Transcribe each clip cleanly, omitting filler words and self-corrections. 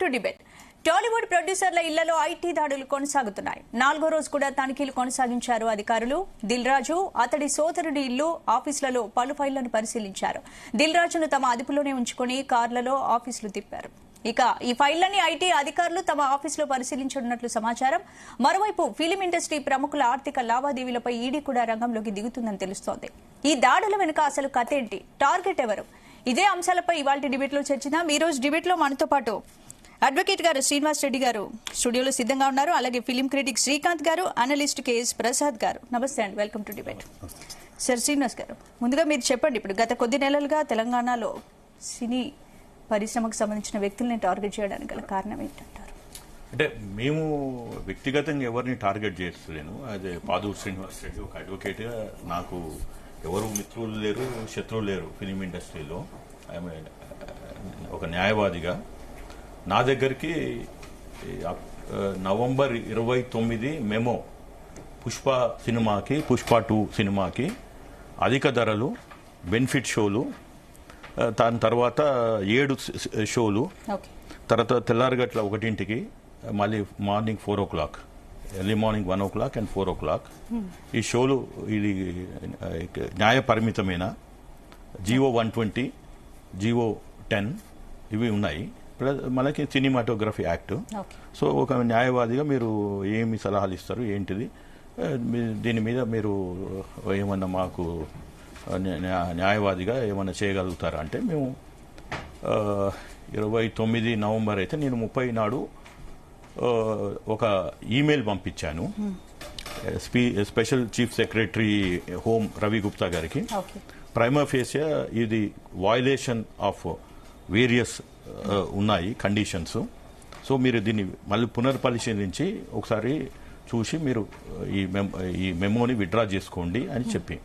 To debate. Tollywood ప్రొడ్యూసర్ల ఇళ్లలో IT దాడులు కొనసాగుతున్నాయి. 4వ రోజు కూడా తనిఖీలు కొనసాగించారు అధికారులు. దిల్ రాజు, అతడి సోదరుడి ఇల్లు, ఆఫీసులలో పలు ఫైళ్లను పరిశీలించారు. దిల్ రాజును తమ అదుపులోనే ఉంచుకుని కార్లలో ఆఫీసులు తిప్పారు. ఇక ఈ ఫైళ్లని ఐటీ అధికారులు తమ ఆఫీసులో పరిశీలించనున్నట్లు సమాచారం. మరోవైపు ఫిలిం ఇండస్ట్రీ ప్రముఖుల ఆర్థిక లావాదేవీలపై ఈడీ కూడా రంగంలోకి దిగుతుందని తెలుస్తోంది. ఈ దాడుల వెనుక అసలు కథేంటి, టార్గెట్ ఎవరు? ఇదే అంశాలపై ఇవాళ డిబేట్ లో చర్చిద్దాం. ఈ రోజు డిబేట్ లో మనతో పాటు అడ్వకేట్ గారు శ్రీనివాస్ రెడ్డి గారు స్టూడియోలో సిద్ధంగా ఉన్నారు. అలాగే ఫిలిం క్రిటిక్ శ్రీకాంత్ గారు, అనలిస్ట్ కేఎస్ ప్రసాద్ గారు. నమస్తే అండి, welcome to debate. Sir Srinivas గారు, ముందుగా మీరు చెప్పండి, ఇప్పుడు గత కొద్ది నెలలుగా తెలంగాణలో సినీ పరిశ్రమకు సంబంధించిన వ్యక్తుల్ని టార్గెట్ చేయడానికి గల కారణం ఏంటంటారు? అంటే మేము వ్యక్తిగతంగా ఎవరిని టార్గెట్ చేస్తలేను. అదే పాదూరు శ్రీనివాస్ రెడ్డి ఒక అడ్వకేట్గా నాకు ఎవరు మిత్రులు లేరు, శత్రువులు లేరు ఫిలిం ఇండస్ట్రీలో. ఒక న్యాయవాదిగా నా దగ్గరికి నవంబర్ 29 మెమో పుష్ప సినిమాకి, పుష్ప 2 సినిమాకి అధిక ధరలు, బెనిఫిట్ షోలు, దాని తర్వాత 7 షోలు, తర్వాత తెల్లారగట్ల 1ంటికి, మళ్ళీ morning 4 o'clock, early morning 1 o'clock and 4 o'clock. ఈ షోలు ఇది న్యాయ పరిమితమైన జీవో 120, జీవో 10 ఇవి ఉన్నాయి. మనకి సినిమాటోగ్రఫీ యాక్ట్. సో ఒక న్యాయవాదిగా మీరు ఏమి సలహాలు ఇస్తారు, ఏంటిది, దీని మీద మీరు ఏమన్నా మాకు న్యాయవాదిగా ఏమన్నా చేయగలుగుతారా అంటే, మేము 29 నవంబర్ అయితే నేను 30 నాడు ఒక ఈమెయిల్ పంపించాను special chief secretary home Ravi Gupta గారికి. ప్రైమా ఫేసియా ఇది వయలేషన్ ఆఫ్ వేరియస్ ఉన్నాయి కండిషన్స్. సో మీరు దీన్ని మళ్ళీ పునర్పరిశీలించి ఒకసారి చూసి మీరు ఈ మెమోని విత్డ్రా చేసుకోండి అని చెప్పి,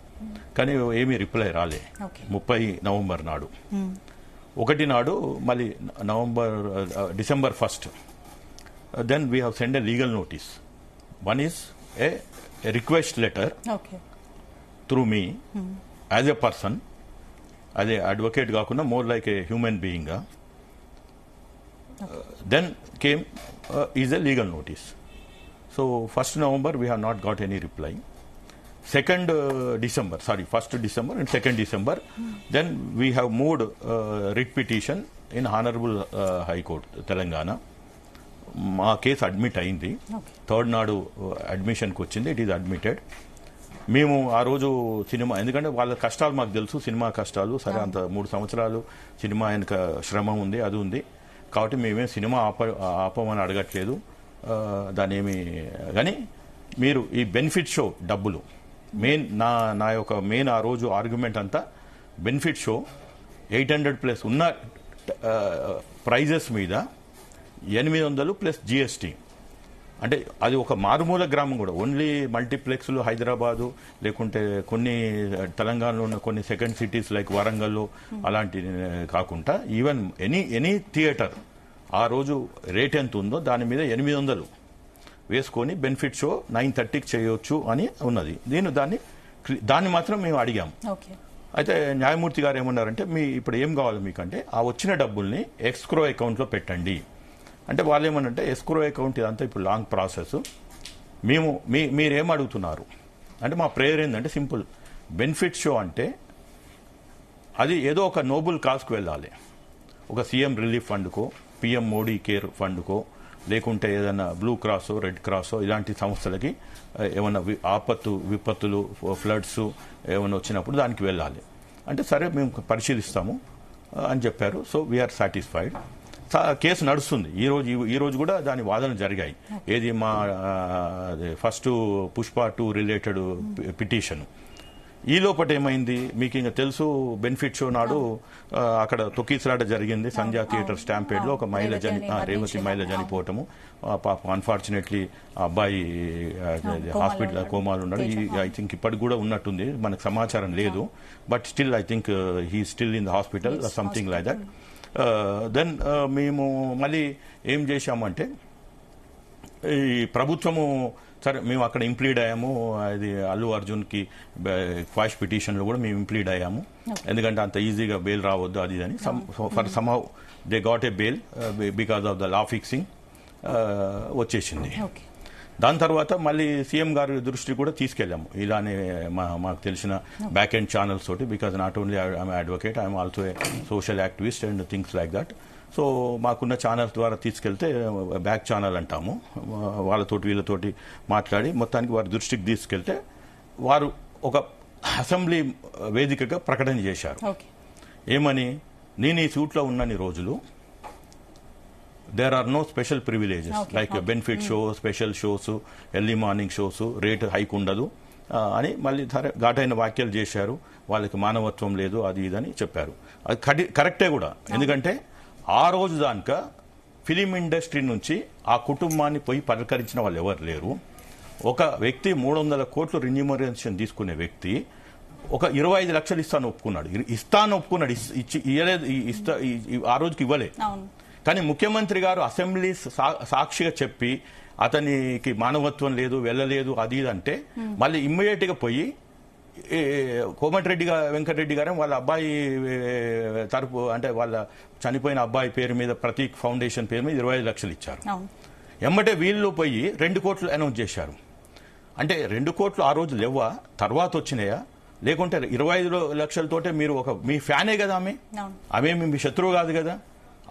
కానీ ఏమీ రిప్లై రాలే. 30 నవంబర్ నాడు. 1 నాడు మళ్ళీ December 1st, then we have sent a legal notice. One is a request letter through me as a person, as a advocate కాకుండా more like a human being. Then came is a legal notice. So 1st November we have not got any reply. 1st December and 2nd December, then we have moved writ petition in Honorable High Court, Telangana. మా case admit అయింది. 3rd నాడు అడ్మిషన్కి వచ్చింది, it is admitted. మేము ఆ రోజు cinema, ఎందుకంటే వాళ్ళ కష్టాలు మాకు తెలుసు, సినిమా కష్టాలు. సరే, అంత 3 సంవత్సరాలు సినిమా వెనక శ్రమ ఉంది, అది ఉంది కాబట్టి మేమేం సినిమా ఆపమని అడగట్లేదు. దాని ఏమి, కానీ మీరు ఈ బెనిఫిట్ షో డబ్బులు మెయిన్, నా యొక్క మెయిన్ ఆ రోజు ఆర్గ్యుమెంట్ అంతా బెనిఫిట్ షో 800+ ఉన్న ప్రైజెస్ మీద 800 ప్లస్ GST. అంటే అది ఒక మారుమూల గ్రామం కూడా, ఓన్లీ మల్టీప్లెక్స్లు హైదరాబాదు, లేకుంటే కొన్ని తెలంగాణలో ఉన్న కొన్ని సెకండ్ సిటీస్ లైక్ వరంగల్లో అలాంటి కాకుండా ఈవెన్ ఎనీ థియేటర్ ఆ రోజు రేట్ ఎంత ఉందో దాని మీద 800 వేసుకొని బెనిఫిట్ షో 9:30కి చేయొచ్చు అని ఉన్నది. దాన్ని మాత్రం మేము అడిగాము. అయితే న్యాయమూర్తి గారు ఏమన్నారంటే, ఇప్పుడు ఏం కావాలి మీకంటే ఆ వచ్చిన డబ్బుల్ని ఎస్క్రో అకౌంట్లో పెట్టండి అంటే, వాళ్ళు ఏమనంటే ఎస్క్రో అకౌంట్ ఇదంతా ఇప్పుడు లాంగ్ ప్రాసెస్, మీరేం అడుగుతున్నారు అంటే, మా ప్రేయర్ ఏంటంటే సింపుల్. బెనిఫిట్ షో అంటే అది ఏదో ఒక నోబుల్ కాజ్కు వెళ్ళాలి. ఒక సీఎం రిలీఫ్ ఫండ్కో, పిఎం మోడీ కేర్ ఫండ్కో, లేకుంటే ఏదైనా బ్లూ క్రాసో, రెడ్ క్రాసో ఇలాంటి సంస్థలకి ఏమన్నా విపత్తులు, ఫ్లడ్స్ ఏమైనా వచ్చినప్పుడు దానికి వెళ్ళాలి అంటే, సరే మేము పరిశీలిస్తాము అని చెప్పారు. So we are satisfied. కేసు నడుస్తుంది. ఈ రోజు కూడా దాని వాదనలు జరిగాయి. ఏది మా ఫస్ట్ పుష్ప 2 రిలేటెడ్ పిటిషన్. ఈ లోపల ఏమైంది మీకు ఇంకా తెలుసు, బెనిఫిట్ షో నాడు అక్కడ తొక్కిసలాట జరిగింది సంధ్యా థియేటర్ స్టాంపేడ్ లో. ఒక రేవతి మహిళ చనిపోవటము, అన్ఫార్చునేట్లీ అబ్బాయి హాస్పిటల్ కోమాలు ఉన్నాడు. ఐ థింక్ ఇప్పటికి కూడా ఉన్నట్టుంది, మనకు సమాచారం లేదు. But still I think he still in the hospital, something like that. Then మేము మళ్ళీ ఏం చేశామంటే, ఈ ప్రభుత్వము సరే మేము అక్కడ ఇంప్లీడ్ అయ్యాము. అది అల్లు అర్జున్కి క్వాష్ పిటిషన్లో కూడా మేము ఇంప్లీడ్ అయ్యాము. ఎందుకంటే అంత ఈజీగా బెయిల్ రావద్దు అది అని. For somehow they got a bail because of the law fixing వచ్చేసింది. ఓకే. దాని తర్వాత మళ్ళీ సీఎం గారి దృష్టి కూడా తీసుకెళ్ళాము. ఇలానే మాకు తెలిసిన బ్యాక్ ఎండ్ ఛానల్స్ తోటి, because not only I'm advocate, I'm also a social activist and things like that. So మాకున్న ఛానల్స్ ద్వారా తీసుకెళ్తే, బ్యాక్ ఛానల్ అంటాము, వాళ్ళతోటి వీళ్ళతోటి మాట్లాడి మొత్తానికి వారి దృష్టికి తీసుకెళ్తే వారు ఒక అసెంబ్లీ వేదికగా ప్రకటన చేశారు. ఏమని? నేను ఈ సూట్లో ఉన్నన్ని రోజులు there are no special privileges like benefit show, special shows, early morning shows, rate hike ఉండదు అని మళ్ళీ ఘాటైన వ్యాఖ్యలు చేశారు. వాళ్ళకి మానవత్వం లేదు, అది ఇదని చెప్పారు. అది కరెక్టే కూడా. ఎందుకంటే ఆ రోజు దాకా ఫిలిం ఇండస్ట్రీ నుంచి ఆ కుటుంబాన్ని పోయి పలకరించిన వాళ్ళు ఎవరు లేరు. ఒక వ్యక్తి 300 కోట్లు రెన్యూమరేషన్ తీసుకునే వ్యక్తి ఒక 25 లక్షలు ఇస్తాను ఒప్పుకున్నాడు. ఆ రోజుకి ఇవ్వలే. కానీ ముఖ్యమంత్రి గారు అసెంబ్లీ సాక్షిగా చెప్పి అతనికి మానవత్వం లేదు, వెళ్ళలేదు, అది అంటే మళ్ళీ ఇమ్మీడియట్ గా పోయి కోమటిరెడ్డి వెంకటరెడ్డి గారు వాళ్ళ అబ్బాయి తరపు, అంటే వాళ్ళ చనిపోయిన అబ్బాయి పేరు మీద ప్రతీక్ ఫౌండేషన్ పేరు మీద 25 లక్షలు ఇచ్చారు. ఎమ్మటే వీళ్ళు పోయి 2 కోట్లు అనౌన్స్ చేశారు. అంటే 2 కోట్లు ఆ రోజు లేవా, తర్వాత వచ్చినాయా? లేకుంటే 25 లక్షలతోటే మీరు మీ ఫ్యానే కదా ఆమె మీ శత్రువు కాదు కదా.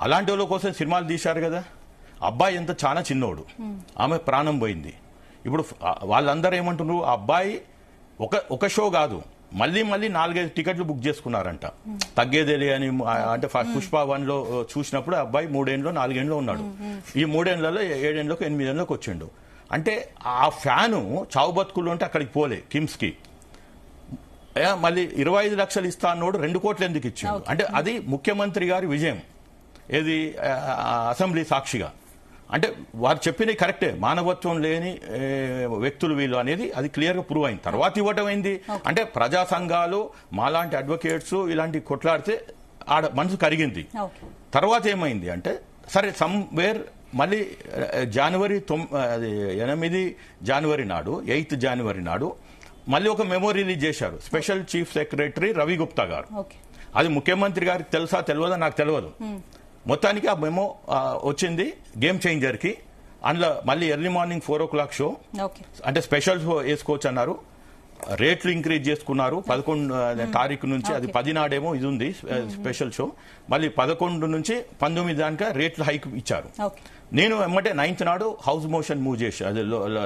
అలాంటి వాళ్ళ కోసం సినిమాలు తీశారు కదా. అబ్బాయి ఎంత చాలా చిన్నోడు, ఆమె ప్రాణం పోయింది. ఇప్పుడు వాళ్ళందరూ ఏమంటున్నారు, ఆ అబ్బాయి ఒక షో కాదు, మళ్ళీ 4-5 టికెట్లు బుక్ చేసుకున్నారంట. తగ్గేదేలే అని. అంటే పుష్ప 1లో చూసినప్పుడు ఆ అబ్బాయి 3 ఏళ్ళలో 4 ఏళ్ళలో ఉన్నాడు. ఈ 3 ఏళ్లలో 7 ఏళ్ళకి 8 ఏళ్ళకి వచ్చిండు. అంటే ఆ ఫ్యాను చావు బతుకులు ఉంటే అక్కడికి పోలే కిమ్స్ కి. మళ్ళీ 25 లక్షలు ఇస్తా అన్నోడు 2 కోట్లు ఎందుకు ఇచ్చిండు? అంటే అది ముఖ్యమంత్రి గారి విజయం. ఏది అసెంబ్లీ సాక్షిగా. అంటే వారు చెప్పినవి కరెక్టే, మానవత్వం లేని వ్యక్తులు వీళ్ళు అనేది అది క్లియర్ గా ప్రూవ్ అయింది. తర్వాత ఇవ్వటం అయింది. అంటే ప్రజా సంఘాలు మాలాంటి అడ్వకేట్స్ ఇలాంటి కొట్లాడితే ఆడ మనసు కరిగింది. తర్వాత ఏమైంది అంటే, సరే సమ్వేర్ మళ్ళీ జనవరి 8 జనవరి నాడు, 8 జనవరి నాడు మళ్ళీ ఒక మెమో రిలీజ్ చేశారు special chief secretary Ravi Gupta గారు. అది ముఖ్యమంత్రి గారికి తెలుసా తెలియదా నాకు తెలియదు. మొత్తానికి ఆ మెమో వచ్చింది గేమ్ చేంజర్ కి. అందులో మళ్ళీ ఎర్లీ మార్నింగ్ 4 o'clock షో, అంటే స్పెషల్ షో వేసుకోవచ్చు అన్నారు. రేట్లు ఇంక్రీజ్ చేసుకున్నారు 11 తారీఖు నుంచి. అది 10 నాడేమో ఇది ఉంది స్పెషల్ షో. మళ్ళీ 11 నుంచి 19 దాకా రేట్లు హైక్ ఇచ్చారు. నేను ఎమ్మటే 9th నాడు హౌస్ మోషన్ మూవ్ చేశాను, అదే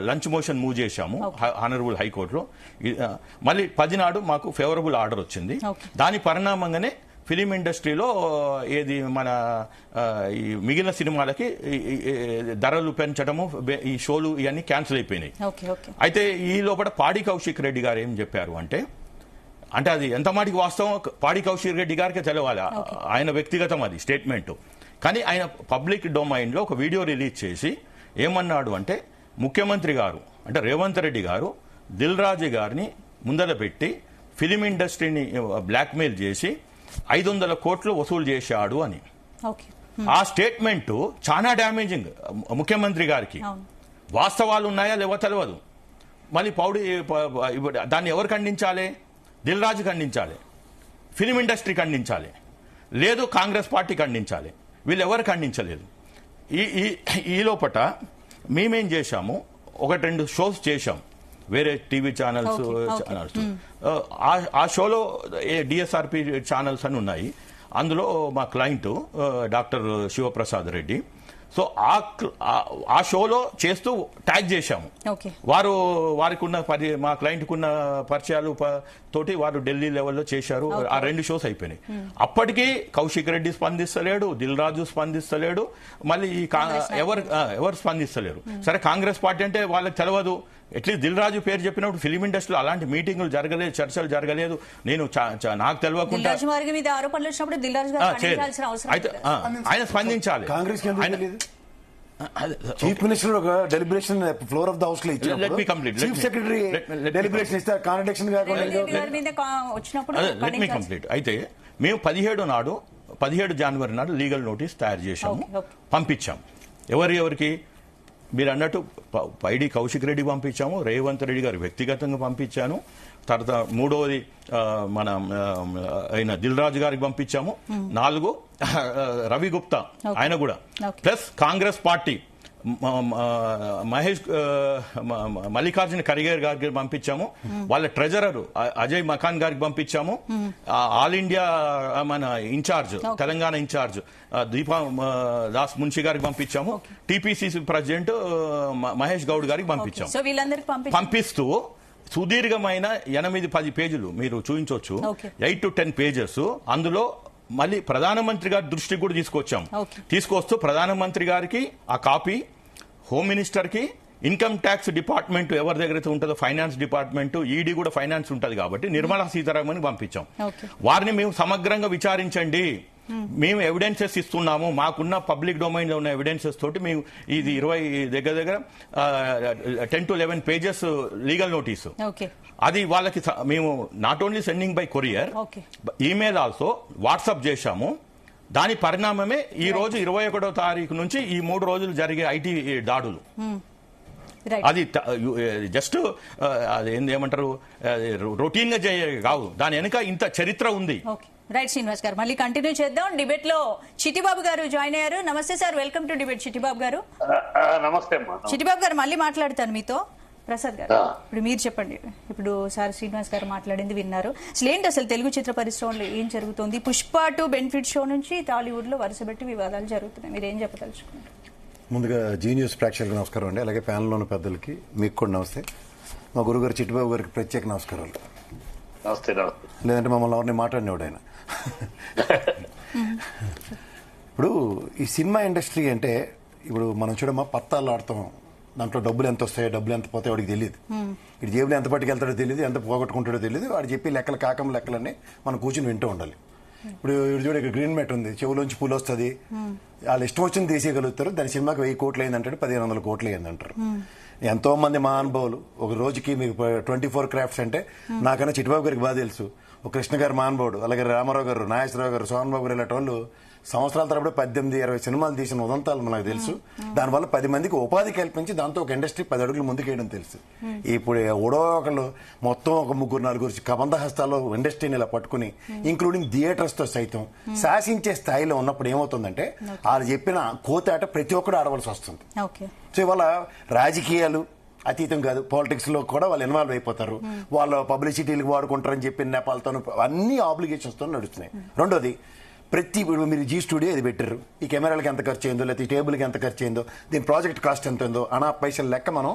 లంచ్ మోషన్ మూవ్ చేశాము ఆనరబుల్ హైకోర్టులో. మళ్ళీ 10 నాడు మాకు ఫేవరబుల్ ఆర్డర్ వచ్చింది. దాని పరిణామంగానే ఫిలిం ఇండస్ట్రీలో ఏది మన ఈ మిగిలిన సినిమాలకి ధరలు పెంచడము, ఈ షోలు ఇవన్నీ క్యాన్సిల్ అయిపోయినాయి. అయితే ఈ లోపల పాడి కౌశిక్ రెడ్డి గారు ఏం చెప్పారు అంటే అది ఎంత మాటికి వాస్తవం పాడి కౌశిక్ రెడ్డి గారికి తెలవాలి, ఆయన వ్యక్తిగతం అది స్టేట్మెంట్. కానీ ఆయన పబ్లిక్ డొమైన్ లో ఒక వీడియో రిలీజ్ చేసి ఏమన్నాడు అంటే, ముఖ్యమంత్రి గారు అంటే రేవంత్ రెడ్డి గారు దిల్ రాజు గారిని ముందర పెట్టి ఫిలిం ఇండస్ట్రీని బ్లాక్మెయిల్ చేసి 500 కోట్లు వసూలు చేశాడు అని. ఆ స్టేట్మెంట్ చాలా డ్యామేజింగ్ ముఖ్యమంత్రి గారికి. వాస్తవాలు ఉన్నాయా లేవో తెలియదు. మళ్ళీ దాన్ని ఎవరు ఖండించాలి? దిల్ రాజు ఖండించాలి, ఫిలిం ఇండస్ట్రీ ఖండించాలి, లేదు కాంగ్రెస్ పార్టీ ఖండించాలి. వీళ్ళు ఎవరు ఖండించలేదు. ఈ లోపట మేమేం చేశాము, 1-2 షోస్ చేశాం వేరే టీవీ ఛానల్స్. ఆ షోలో డిఎస్ఆర్పి ఛానల్స్ అని ఉన్నాయి. అందులో మా client doctor Shivaprasad Reddy. So ఆ షోలో చేస్తూ ట్యాగ్ చేశాము. వారికి ఉన్న మా క్లయింట్ కున్న పరిచయాలు తోటి వారు ఢిల్లీ లెవెల్లో చేశారు. ఆ 2 షోస్ అయిపోయినాయి. అప్పటికీ కౌశిక్ రెడ్డి స్పందిస్తలేడు, దిల్ రాజు స్పందిస్తలేడు, మళ్ళీ ఎవరు స్పందిస్తలేరు. సరే కాంగ్రెస్ పార్టీ అంటే వాళ్ళకి తెలియదు. అట్లీస్ట్ దిల్ రాజు పేరు చెప్పినప్పుడు ఫిలిం ఇండస్ట్రీలో అలాంటి మీటింగులు జరగలేదు, చర్చలు జరగలేదు. నేను నాకు తెలియకుండా అయితే ఆయన స్పందించాలి. చీఫ్ మినిస్టర్ ఒక deliberation floor of the house లో ఇచ్చారు. చీఫ్ సెక్రటరీ డెలిబరేషన్ ఇస్తారు కాంట్రడిక్షన్ కంప్లీట్. అయితే మేము 17 జనవరి నాడు లీగల్ నోటీస్ తయారు చేశాము, పంపించాం. ఎవరికి మీరు అన్నట్టు పైడి కౌశిక్ రెడ్డి పంపించాము, రేవంత్ రెడ్డి గారు వ్యక్తిగతంగా పంపించాను, తర్వాత మూడవది మన అయిన దిల్ రాజు గారికి పంపించాము, 4 రవి గుప్తా ఆయన కూడా, ప్లస్ కాంగ్రెస్ పార్టీ మల్లికార్జున ఖర్గే గారికి పంపించాము, వాళ్ళ ట్రెజరర్ అజయ్ మకాన్ గారికి పంపించాము, ఆల్ ఇండియా మన ఇన్ఛార్జ్ తెలంగాణ ఇన్ఛార్జ్ దీపా దాస్ మున్షి గారికి పంపించాము, టీపీసీసీ ప్రెసిడెంట్ మహేష్ గౌడ్ గారికి పంపించాము. పంపిస్తూ సుదీర్ఘమైన 8-10 పేజీలు మీరు చూపించవచ్చు, 8 to 10 పేజెస్. అందులో మళ్ళీ ప్రధానమంత్రి గారి దృష్టికి కూడా తీసుకొస్తూ ప్రధానమంత్రి గారికి ఆ కాపీ, హోమ్ మినిస్టర్ కి, ఇన్కమ్ ట్యాక్స్ డిపార్ట్మెంట్ ఎవరి దగ్గర ఉంటుందో ఫైనాన్స్ డిపార్ట్మెంట్, ఈడీ కూడా ఫైనాన్స్ ఉంటుంది కాబట్టి నిర్మలా సీతారామన్ పంపించాం. వారిని మేము సమగ్రంగా విచారించండి, మేము ఎవిడెన్సెస్ ఇస్తున్నాము, మాకున్న పబ్లిక్ డొమైన్ లో ఉన్న ఎవిడెన్సెస్ తోటి మేము ఇది 20 దగ్గర 10 to 11 పేజెస్ లీగల్ నోటీసు, అది వాళ్ళకి మేము not only sending by courier, email also WhatsApp చేశాము. దాని పరిణామమే ఈ రోజు 21వ తారీఖు నుంచి ఈ 3 రోజులు జరిగే ఐటీ దాడులు. అది జస్ట్ ఏమంటారు రొటీన్ గా కావు, దాని వెనుక ఇంత చరిత్ర ఉంది. రైట్ శ్రీనివాస్ గారు, మళ్ళీ కంటిన్యూ చేద్దాం. డిబేట్ లో చిట్టిబాబు గారు జాయిన్ అయ్యారు. నమస్తే sir, welcome to debate. Chittibabu గారు. నమస్తే. చిట్టిబాబు గారు మళ్ళీ మాట్లాడతాను మీతో. ప్రసాద్ గారు, ఇప్పుడు మీరు చెప్పండి. ఇప్పుడు సార్ శ్రీనివాస్ గారు మాట్లాడింది విన్నారు. అసలు తెలుగు చిత్ర పరిశ్రమలో ఏం జరుగుతుంది? పుష్ప 2 బెనిఫిట్ షో నుంచి టాలీవుడ్ లో వరుసపెట్టి వివాదాలు జరుగుతున్నాయి, మీరు ఏం చెప్పదలుచుకున్నారు? ముందుగా జీనియూస్ ప్రేక్షకులకు నమస్కారం అండి, అలాగే ప్యానెల్లో ఉన్న పెద్దలకి మీకు కూడా నమస్తే. మా గురుగారు చిట్టిబాబు గారికి ప్రత్యేక నమస్కారాలు. నమస్తే. లేదంటే మమ్మల్ని ఎవరిని మాట్లాడినవాడు ఆయన. ఇప్పుడు ఈ సినిమా ఇండస్ట్రీ అంటే ఇప్పుడు మనం చూడమ్మా, పత్తాలు ఆడతాం, దాంట్లో డబ్బులు ఎంత వస్తాయో డబ్బులు ఎంత పోతాయో వాడికి తెలియదు. ఇటు జేబులు ఎంత పట్టుకెళ్తాడో తెలియదు, ఎంత పోగొట్టుకుంటాడో తెలియదు. వాడు చెప్పి లెక్కలు కాకం లెక్కలన్నీ మనం కూర్చుని వింటూ ఉండాలి. ఇప్పుడు చూడ ఇక్కడ గ్రీన్ మ్యాట్ ఉంది, చెవులోంచి పూలు వస్తుంది, వాళ్ళు ఇష్టం వచ్చింది తీసేయగలుగుతారు. దాని సినిమాకి 1000 కోట్లు అయిందంటాడు, 1500 కోట్లు అయిందంటారు. ఎంతో మంది మహానుభావులు ఒక రోజుకి మీకు 24 క్రాఫ్ట్స్ అంటే నాకన్నా చిట్టిబాబు గారికి బాగా తెలుసు. ఒక కృష్ణ గారు మహానుభావుడు, అలాగే రామారావు గారు, నాగేశ్వరరావు గారు, సోహన్ బాబు గారు, ఇలాంటి వాళ్ళు సంవత్సరాల తరబడి 18-20 సినిమాలు తీసిన ఉదంతాలు మనకు తెలుసు. దానివల్ల 10 మందికి ఉపాధి కల్పించి దాంతో ఒక ఇండస్ట్రీ 10 అడుగులు ముందుకేయడం తెలుసు. ఇప్పుడు ఎవడో ఒకళ్ళు మొత్తం ఒక 3-4 కబంధ హస్తాల్లో ఇండస్ట్రీని ఇలా పట్టుకుని ఇంక్లూడింగ్ థియేటర్స్ తో సైతం శాసించే స్థాయిలో ఉన్నప్పుడు ఏమవుతుందంటే వాళ్ళు చెప్పిన కోతాట ప్రతి ఒక్కరు ఆడవలసి వస్తుంది. సో ఇవాళ రాజకీయాలు అతీతం కాదు, పాలిటిక్స్ లో కూడా వాళ్ళు ఇన్వాల్వ్ అయిపోతారు. వాళ్ళు పబ్లిసిటీలకు వాడుకుంటారని చెప్పిన నేపాలతో అన్ని ఆబ్లిగేషన్స్ తో నడుస్తున్నాయి. రెండోది, ప్రతి మీరు జీ స్టూడియో ఇది పెట్టారు, ఈ కెమెరాలకి ఎంత ఖర్చు అయిందో, లేకపోతే ఈ టేబుల్కి ఎంత ఖర్చు అయిందో, దీని ప్రాజెక్ట్ కాస్ట్ ఎంత ఉందో అనా పైసల లెక్క మనం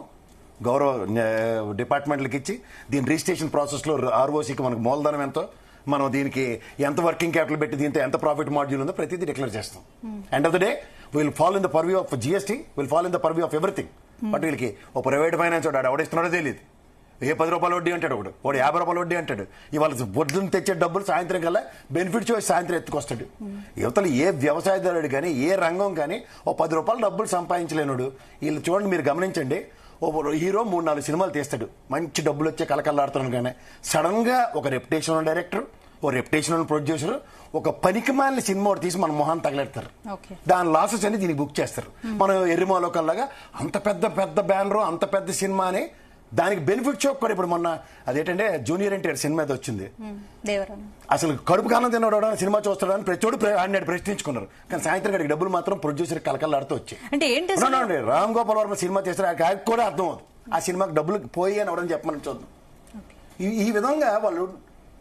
గౌరవ డిపార్ట్మెంట్లకు ఇచ్చి దీని రిజిస్ట్రేషన్ ప్రాసెస్ లో ఆర్ఓసీకి మనకు మూలధనం ఎంతో, మనం దీనికి ఎంత వర్కింగ్ క్యాపిటల్ పెట్టి దీంతో ఎంత ప్రాఫిట్ మాడ్యూల్ ఉందో ప్రతిదీ డిక్లేర్ చేస్తాం. End of the day will follow in the purview of GST, will follow in the purview of everything. But వీళ్ళకి ఒక ప్రైవేట్ ఫైనాన్స్ వాడు ఎవడిస్తున్నాడో తెలియదు. 10 రూపాయల వడ్డీ అంటాడు, వాడు 50 రూపాయల వడ్డీ అంటాడు. ఇవాళ పొద్దున్న తెచ్చే డబ్బులు సాయంత్రం కల్లా బెనిఫిట్ చూసి సాయంత్రం ఎత్తుకొస్తాడు. యువతలు ఏ వ్యవసాయదారుడు కానీ ఏ రంగం కానీ 10 రూపాయల డబ్బులు సంపాదించలేనుడు. వీళ్ళు చూడండి, మీరు గమనించండి, ఓ హీరో 3-4 సినిమాలు తీస్తాడు, మంచి డబ్బులు వచ్చే కలకల్లాడుతున్నాడు. కానీ సడన్ గా ఒక రెప్యుటేషన్ డైరెక్టర్, ఓ రెప్యుటేషన్ ప్రొడ్యూసర్ ఒక పనికిమాలిన సినిమా ఒకటి తీసి మన మొహాన్ని తగలెడతారు. దాని లాసెస్ అని దీనికి బుక్ చేస్తారు. మనం ఎర్రిమాలో కల్లాగా అంత పెద్ద బ్యానర్, అంత పెద్ద సినిమా అని దానికి బెనిఫిట్ షో కూడా ఇప్పుడు మొన్న అదేంటంటే జూనియర్ ఎన్టీఆర్ సినిమా అయితే వచ్చింది. అసలు కడుపు కాలం తిన్నాడు సినిమా చూస్తాడని ప్రతిోడు ఆయన ప్రశ్నించుకున్నారు. కానీ సాయంత్రం గడికి డబ్బులు మాత్రం ప్రొడ్యూసర్ కలకల్లాడుతూ వచ్చాయి. రామ్ గోపాల్ వర్మ సినిమా చేస్తారు, ఆయనకు కూడా అర్థం అవుతుంది ఆ సినిమాకి డబ్బులు పోయి అని అవడం చెప్పమని చూద్దాం. ఈ విధంగా వాళ్ళు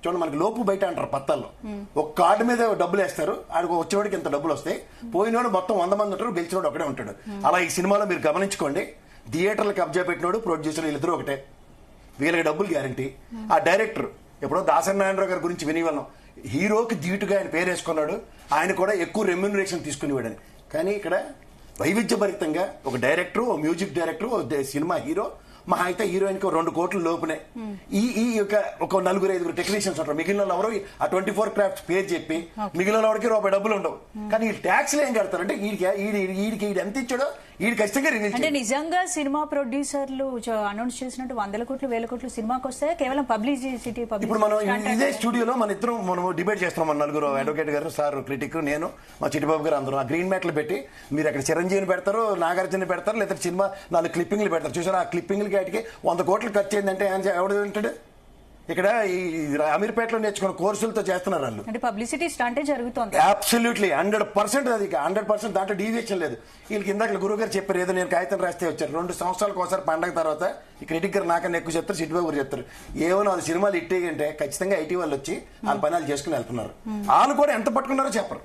చూడండి, మనకి లోపు బయట అంటారు పత్తాల్లో. ఒక కార్డు మీద డబ్బులు వేస్తారు, ఆడికి వచ్చేవాడికి ఇంత డబ్బులు వస్తాయి, పోయినోడు మొత్తం 100 మంది ఉంటారు, గెలిచినోడు ఒకటే ఉంటాడు. అలా ఈ సినిమాలో మీరు గమనించుకోండి, థియేటర్లు కబ్జా పెట్టినోడు ప్రొడ్యూసర్ వీళ్ళిద్దరూ ఒకటే, వీళ్ళకి డబ్బులు గ్యారంటీ. ఆ డైరెక్టర్ ఎప్పుడో దాసనారాయణరావు గారి గురించి విని వాళ్ళం, హీరోకి ధీటుగా ఆయన పేరు వేసుకున్నాడు, ఆయన కూడా ఎక్కువ రెమ్యూనరేషన్ తీసుకునేవాడని. కానీ ఇక్కడ వైవిధ్యభరితంగా ఒక డైరెక్టర్, ఓ మ్యూజిక్ డైరెక్టర్, ఓ సినిమా హీరో, మా అయితే హీరోయిన్ కి 2 కోట్ల లోపునే ఈ ఒక 4-5 టెక్నీషియన్స్ ఉంటారు. మిగిలిన వాళ్ళు ఎవరు ఆ 24 క్రాఫ్ట్స్ పేరు చెప్పి మిగిలిన వాడికి రూపాయి డబ్బులు ఉండవు. కానీ ఈ ట్యాక్స్లు ఏం కడతారంటే వీడికి ఎంత ఇచ్చాడో వీడి ఖచ్చితంగా రిలీజ్. అంటే నిజంగా సినిమా ప్రొడ్యూసర్లు అనౌన్స్ చేసినట్టు 100 కోట్లు 1000 కోట్లు సినిమాకి వస్తాయి కేవలం పబ్లిసిటీ. ఇప్పుడు మనం ఇదే స్టూడియోలో మనం డిబేట్ చేస్తున్నాం. మన 4 అడ్వకేట్ గారు, సార్, క్రిటిక్, నేను, మా చిట్టిబాబు గారు అందరూ ఆ గ్రీన్ మ్యాట్లు పెట్టి మీరు అక్కడ చిరంజీవిని పెడతారు, నాగార్జున పెడతారు, లేదా సినిమా 4 క్లిప్పింగ్లు పెడతారు. చూసారు ఆ క్లిప్పింగ్లకి వాటికి 100 కోట్లు ఖర్చు అయిందంటే ఎవడు ఉంటాడు? ఇక్కడ ఈ అమీర్పేటలో నేర్చుకున్న కోర్సులతో చేస్తున్నారు వాళ్ళు. అంటే పబ్లిసిటీ స్టంటే జరుగుతుంది. అబ్సల్యూట్లీ 100% అది 100% దాంట్లో డీవియేషన్ లేదు. వీళ్ళకి ఇందాక గురువు గారు చెప్పారు, ఏదో నేను కాగితం రాస్తే వచ్చారు. 2 సంవత్సరాలకు ఒకసారి పండగ తర్వాత ఈ క్రిటిక్ గారు నాకన్నా ఎక్కువ చెప్తారు, సిట్టిబాబు గారు చెప్తారు. ఏమో 4 సినిమాలు ఇట్టే అంటే ఖచ్చితంగా ఐటీ వాళ్ళు వచ్చి వాళ్ళ పనులు చేసుకుని వెళ్తున్నారు. వాళ్ళు కూడా ఎంత పట్టుకున్నారో చెప్పరు.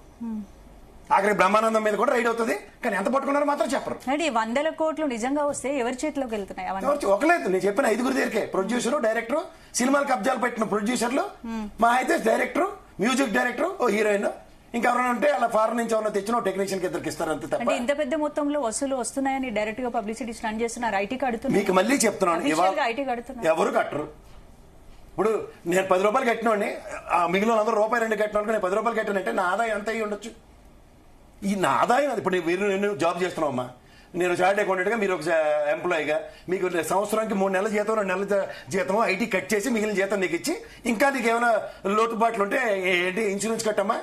ఆఖరి బ్రహ్మానందం మీద కూడా రైడ్ అవుతుంది, కానీ ఎంత పట్టుకున్నారో మాత్రం చెప్పరు. 100 కోట్లు నిజంగా వస్తే ఎవరి చేతిలోకి వెళ్తున్నాయి? ఒకలేదు, నేను చెప్పిన 5 దగ్గరికే ప్రొడ్యూసర్, డైరెక్టర్, సినిమాలు కబ్జాలు పెట్టిన ప్రొడ్యూసర్లు, మా అయితే డైరెక్టర్, మ్యూజిక్ డైరెక్టర్, ఓ హీరోయిన్, ఇంకెవరైనా ఉంటే అలా ఫారెన్ నుంచి ఎవరైనా తెచ్చిన టెక్నీషియన్ కి ఇద్దరికి ఇస్తారు అంతే తప్ప. ఇంత పెద్ద మొత్తంలో వసూలు వస్తున్నాయని డైరెక్ట్ గా పబ్లిసిటీ స్టంట్ చేస్తున్నారు. ఐటీ కడుతున్నారు. మీకు మళ్ళీ చెప్తున్నాను, ఎవరు కట్టరు. ఇప్పుడు నేను 10 రూపాయలు కట్టినోడిని, మిగిలిన అందరూ ₹1-2 కట్టిన నేను 10 రూపాయలు కట్టానంటే నా ఆదాయం ఎంత అయ్యి ఉండొచ్చు? ఈ నా ఆదాయం అది. ఇప్పుడు నేను జాబ్ చేస్తున్నావమ్మా, నేను చార్ట్ అకౌంటెంట్ గా, మీరు ఒక ఎంప్లాయీగా, మీకు సంవత్సరానికి 3 నెలల జీతం, 2 నెలల జీతం ఐటీ కట్ చేసి మిగిలిన జీతం నీకు ఇచ్చి, ఇంకా నీకు ఏమైనా లోటుబాట్లు ఉంటే ఏంటి ఇన్సూరెన్స్ కట్టమ్మా,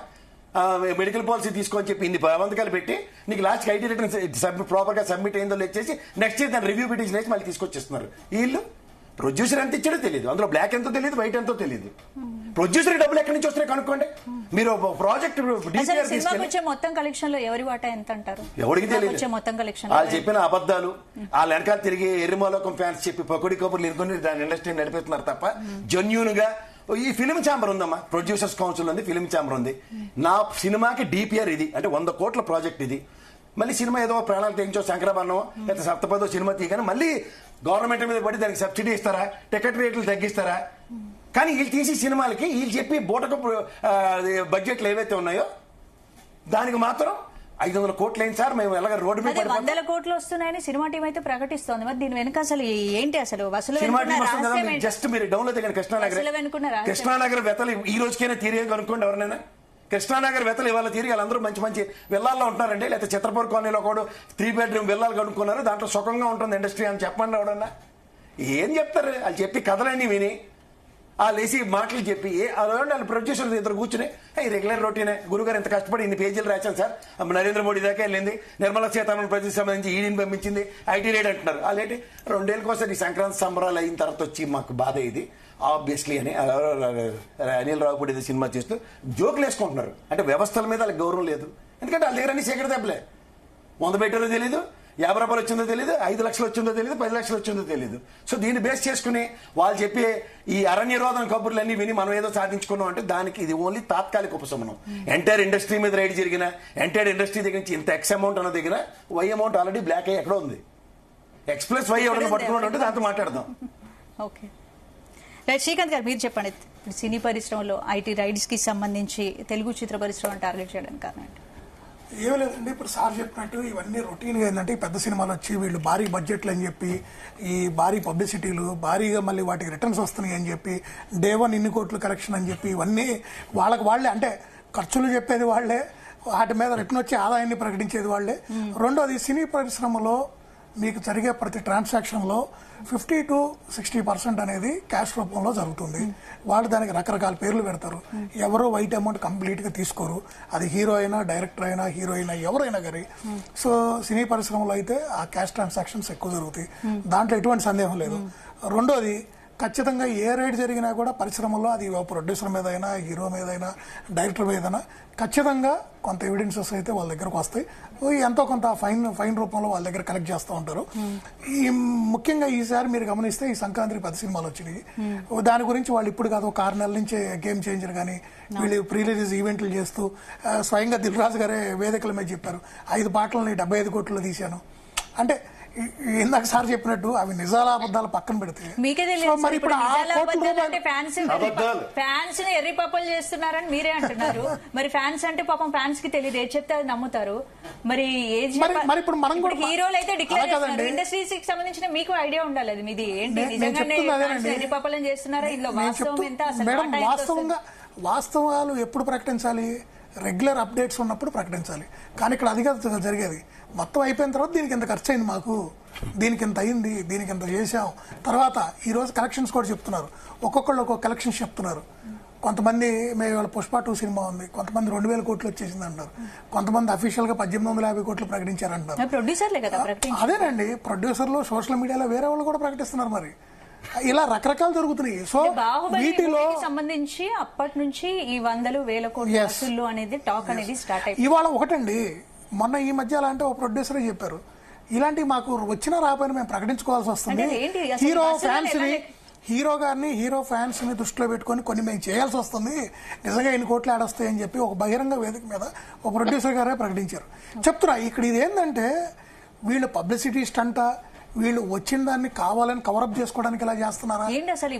మెడికల్ పాలసీ తీసుకొని చెప్పి ఇన్ని బంధకాలు పెట్టి నీకు లాస్ట్ ఐటీ రిటర్న్ ప్రాపర్ గా సబ్మిట్ అయిందో లేచేసి నెక్స్ట్ ఇయర్ దాని రివ్యూ పిటిషన్ వేసి మళ్ళీ తీసుకొచ్చేస్తున్నారు. వీళ్ళు ప్రొడ్యూసర్ ఎంత ఇచ్చాడో తెలియదు, అందులో బ్లాక్ ఎంతో తెలియదు, వైట్ ఎంతో తెలియదు. ప్రొడ్యూసర్ డబ్బులు ఎక్కడి నుంచి వస్తున్నాయి కనుక్కోండి. మీరు ప్రాజెక్ట్ మొత్తం కలెక్షన్ లో ఎవరి వాటా ఎంత అంటారు? ఎవరికి తెలియదు. మొత్తం కలెక్షన్ వాళ్ళు చెప్పిన అబద్దాలు, వాళ్ళ వెనకాల తిరిగి ఎర్రిమాలోకం ఫ్యాన్స్ చెప్పి పకోడి కబుర్లు ఎన్నుకొని దాని ఇండస్ట్రీ నడిపిస్తున్నారు తప్ప జెన్యూన్ గా. ఈ ఫిలిం ఛాంబర్ ఉందమ్మా, ప్రొడ్యూసర్స్ కౌన్సిల్ ఉంది, ఫిలిం ఛాంబర్ ఉంది. నా సినిమాకి డిపిఆర్ ఇది, అంటే 100 కోట్ల ప్రాజెక్ట్ ఇది. మళ్ళీ సినిమా ఏదో ప్రాణాలు తెగించో శంకరాభరణం లేదా సప్తపదో సినిమా తీయగానే మళ్ళీ గవర్నమెంట్ మీద పడి దానికి సబ్సిడీ ఇస్తారా, టికెట్ రేట్లు తగ్గిస్తారా? కానీ వీళ్ళు తీసి సినిమాలకి వీళ్ళు చెప్పి బోటకు బడ్జెట్లు ఏవైతే ఉన్నాయో దానికి మాత్రం 500 కోట్లు అయింది సార్, మేము ఎలాగ రోడ్డు మీద 100 కోట్లు వస్తున్నాయని సినిమా టీం అయితే ప్రకటిస్తోంది. మరి దీని వెనుక అసలు ఏంటి? అసలు సినిమా టీం వస్తుంది జస్ట్ మీరు డౌన్లోడ్ దగ్గర కృష్ణానగర్ వెతలు ఈ రోజుకైనా తీరే కనుక్కోండి ఎవరినైనా. కృష్ణానగర్ వెతలు ఇవాళ తీరి వాళ్ళందరూ మంచి మంచి విల్లాల్లో ఉంటున్నారండి, లేకపోతే చిత్రపూర్ కాలనీలో కూడా 3 బెడ్రూమ్ విల్లాలు కనుక్కున్నారు, దాంట్లో సుఖంగా ఉంటుంది ఇండస్ట్రీ అని చెప్పండి ఎవడన్నా. ఏం చెప్తారు? వాళ్ళు చెప్పి కథలన్నీ విని వాళ్ళు వేసి మాటలు చెప్పి వాళ్ళు ప్రొడ్యూసర్లు ఇద్దరు కూర్చుని ఈ రెగ్యులర్ రొటీనే, గురుగారు ఎంత కష్టపడి ఇన్ని పేజీలు రాశాను సార్, నరేంద్ర మోడీ దాకా వెళ్ళింది, నిర్మలా సీతారామన్ ప్రజలకు సంబంధించి ఈడీని పంపించింది, ఐటీ రేడ్ అంటున్నారు. వాళ్ళేంటి 2 ఏళ్ళ కోసం ఈ సంక్రాంతి సంబరాలు అయిన తర్వాత వచ్చి మాకు బాధ ఇది ఆబ్వియస్లీ అని అనిల్ రావుపూడి సినిమా చేస్తూ జోకులు వేసుకుంటున్నారు. అంటే వ్యవస్థల మీద వాళ్ళకి గౌరవం లేదు, ఎందుకంటే వాళ్ళ దగ్గర అన్ని సీక్రెట్ దెబ్బలే. 100 పెట్టారో తెలీదు, 50 రూపాయలు వచ్చిందో తెలియదు, 5 లక్షలు వచ్చిందో తెలియదు, 10 లక్షలు వచ్చిందో తెలియదు. సో దీన్ని బేస్ చేసుకుని వాళ్ళు చెప్పే ఈ అరణ్యరోధన కబుర్లన్నీ విని మనం ఏదో సాధించుకున్నాం అంటే దానికి ఇది ఓన్లీ తాత్కాలిక ఉపశమనం. ఎంటైర్ ఇండస్ట్రీ మీద రైడ్ జరిగిన, ఎంటైర్ ఇండస్ట్రీ దగ్గర నుంచి ఇంత ఎక్స్ అమౌంట్ అన్న దగ్గర వై అమౌంట్ ఆల్రెడీ బ్లాక్ అయ్యి ఎక్కడో ఉంది. X + Y ఎవరైనా పట్టుకున్నాడు అంటే దాంతో మాట్లాడదాం. ఓకే రైట్, శ్రీకాంత్ గారు మీరు చెప్పండి, సినీ పరిశ్రమలో ఐటీ రైడ్స్ కి సంబంధించి తెలుగు చిత్ర పరిశ్రమ టార్గెట్ చేయడానికి కారణం ఏంటి? ఏం లేదండి, ఇప్పుడు సార్ చెప్పినట్టు ఇవన్నీ రొటీన్గా ఏంటంటే పెద్ద సినిమాలు వచ్చి వీళ్ళు భారీ బడ్జెట్లు అని చెప్పి ఈ భారీ పబ్లిసిటీలు భారీగా మళ్ళీ వాటికి రిటర్న్స్ వస్తున్నాయి అని చెప్పి డే 1 ఇన్ని కోట్లు కలెక్షన్ అని చెప్పి ఇవన్నీ వాళ్ళే అంటే ఖర్చులు చెప్పేది వాళ్లే, వాటి మీద రిటర్న్ వచ్చే ఆదాయాన్ని ప్రకటించేది వాళ్లే. రెండోది సినీ పరిశ్రమలో మీకు జరిగే ప్రతి ట్రాన్సాక్షన్లో 50 to 60% అనేది క్యాష్ రూపంలో జరుగుతుంది. వాళ్ళు దానికి రకరకాల పేర్లు పెడతారు. ఎవరో వైట్ అమౌంట్ కంప్లీట్గా తీసుకోరు, అది హీరో అయినా, డైరెక్టర్ అయినా, హీరోయిన్ ఎవరైనా కానీ. సో సినీ పరిశ్రమలో అయితే ఆ క్యాష్ ట్రాన్సాక్షన్స్ ఎక్కువ జరుగుతాయి, దాంట్లో ఎటువంటి సందేహం లేదు. రెండోది ఖచ్చితంగా ఏ రేట్ జరిగినా కూడా పరిశ్రమలో అది ప్రొడ్యూసర్ మీద అయినా, హీరో మీద అయినా, డైరెక్టర్ మీద అయినా ఖచ్చితంగా కొంత ఎవిడెన్సెస్ అయితే వాళ్ళ దగ్గరకు వస్తాయి. ఎంతో కొంత ఫైన్ రూపంలో వాళ్ళ దగ్గర కలెక్ట్ చేస్తూ ఉంటారు. ఈ ముఖ్యంగా ఈసారి మీరు గమనిస్తే ఈ సంక్రాంతికి 10 సినిమాలు వచ్చినాయి. దాని గురించి వాళ్ళు ఇప్పుడు కాదు, ఒక 6 నెలల నుంచి గేమ్ చేంజర్ కానీ వీళ్ళు ప్రీ రిలీజ్ ఈవెంట్లు చేస్తూ స్వయంగా దిల్ రాజు గారే వేదికల మీద చెప్పారు, 5 పాటలని 75 కోట్లలో తీశాను. అంటే ఇందాక సార్ చెప్పినట్టు అవి నిజాల అబద్ధాలు పక్కన పెడితే మీకే సో తెలియదు మరి ఇప్పుడు ఆ కోట్ల రూపాయలు ఫ్యాన్స్ ని ఎర్రి పప్పలు చేస్తున్నారని మీరే అంటున్నారు. మరి ఫ్యాన్స్ అంటే పాపం ఫ్యాన్స్ కి తెలియదు, ఏది చెప్తే అది నమ్ముతారు. మరి ఏది మరి ఇప్పుడు మనం కూడా హీరోలు అయితే డిక్లేర్ అలా చేస్తున్నారు. కదండి. ఇండస్ట్రీస్ కి సంబంధించిన మీకు ఐడియా ఉండాలి, అది మీది ఏంటి నేను నిజంగానే చెప్తున్నా fans అదేనండి. ఎర్రి పప్పలను చేస్తున్నారా, ఇందులో నేను వాస్తవం చెప్తూ- ఎంత, అసలు మేడం మాట ఎంత వస్తుంది? వాస్తవాలు ఎప్పుడు ప్రకటించాలి? రెగ్యులర్ అప్డేట్స్ ఉన్నప్పుడు ప్రకటించాలి. కానీ ఇక్కడ అది కాదు జరిగేది. మొత్తం అయిపోయిన తర్వాత దీనికి ఎంత ఖర్చు అయింది, మాకు దీనికి ఎంత అయింది, దీనికి ఎంత చేశాం. తర్వాత ఈ రోజు కలెక్షన్స్ కూడా చెప్తున్నారు, ఒక్కొక్కళ్ళు ఒక్కొక్క కలెక్షన్స్ చెప్తున్నారు. కొంతమంది మేము ఇవాళ పుష్ప 2 సినిమా ఉంది, కొంతమంది 2000 కోట్లు వచ్చేసింది అంటారు, కొంతమంది అఫీషియల్ గా 1850 కోట్లు ప్రకటించారంటారు. ప్రొడ్యూసర్లే కదా ప్రకటించారు. అదేనండి, ప్రొడ్యూసర్లు సోషల్ మీడియాలో వేరే వాళ్ళు కూడా ప్రకటిస్తున్నారు. మరి ఇలా రకరకాలు జరుగుతున్నాయి. సో బాహుబలి వీటిలో మూవీకి సంబంధించి అప్పటి నుంచి ఈ 100,000 కోట్ల Yes. వసూళ్లు అనేది టాక్ అనేది స్టార్ట్ అయిపోయింది. ఇవాళ ఒకటండి, మొన్న ఈ మధ్య అలా అంటే ఒక ప్రొడ్యూసరే చెప్పారు, ఇలాంటి మాకు వచ్చినా రాపోయినా మేము ప్రకటించుకోవాల్సి వస్తుంది. అంటే ఏంటి అసలు హీరో బస్సులో ఫ్యాన్స్ ని, ఎలా- హీరో గారిని, హీరో ఫ్యాన్స్ ని దృష్టిలో పెట్టుకొని కొన్ని మేము చేయాల్సి వస్తుంది, నిజంగా ఎన్ని కోట్లు ఆడొస్తాయని చెప్పి ఒక బహిరంగ వేదిక మీద ఒక ప్రొడ్యూసర్ గారే ప్రకటించారు. చెప్తున్నా ఇక్కడ ఇది ఏంటంటే వీళ్ళు పబ్లిసిటీ స్టంటా, వీళ్ళు వచ్చిన దాన్ని కావాలని కవరప్ చేసుకోవడానికి ఇలా చేస్తున్నారా? ఏంటి అసలు ఈ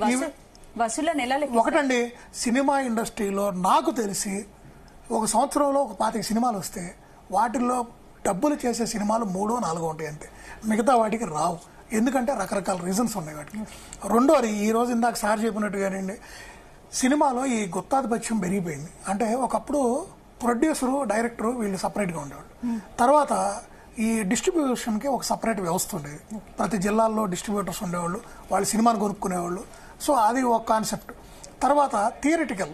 వసూళ్లను ఎలా లెక్కిస్తారు? ఒకటండి, సినిమా ఇండస్ట్రీలో నాకు తెలిసి ఒక సంవత్సరంలో ఒక 25 సినిమాలు వస్తే వాటిల్లో డబ్బులు చేసే సినిమాలు 3-4 ఉంటాయి అంతే, మిగతా వాటికి రావు. ఎందుకంటే రకరకాల రీజన్స్ ఉన్నాయి వాటికి. రెండోది, ఈ రోజు ఇందాక సార్ చెప్పినట్టుగానండి, సినిమాలో ఈ గుత్తాధిపత్యం పెరిగిపోయింది. అంటే ఒకప్పుడు ప్రొడ్యూసరు, డైరెక్టరు వీళ్ళు సపరేట్గా ఉండేవాళ్ళు. తర్వాత ఈ డిస్ట్రిబ్యూషన్కి ఒక సపరేట్ వ్యవస్థ ఉండేది. ప్రతి జిల్లాల్లో డిస్ట్రిబ్యూటర్స్ ఉండేవాళ్ళు, వాళ్ళు సినిమాను కొనుక్కునేవాళ్ళు. సో అది ఒక కాన్సెప్ట్. తర్వాత థియరిటికల్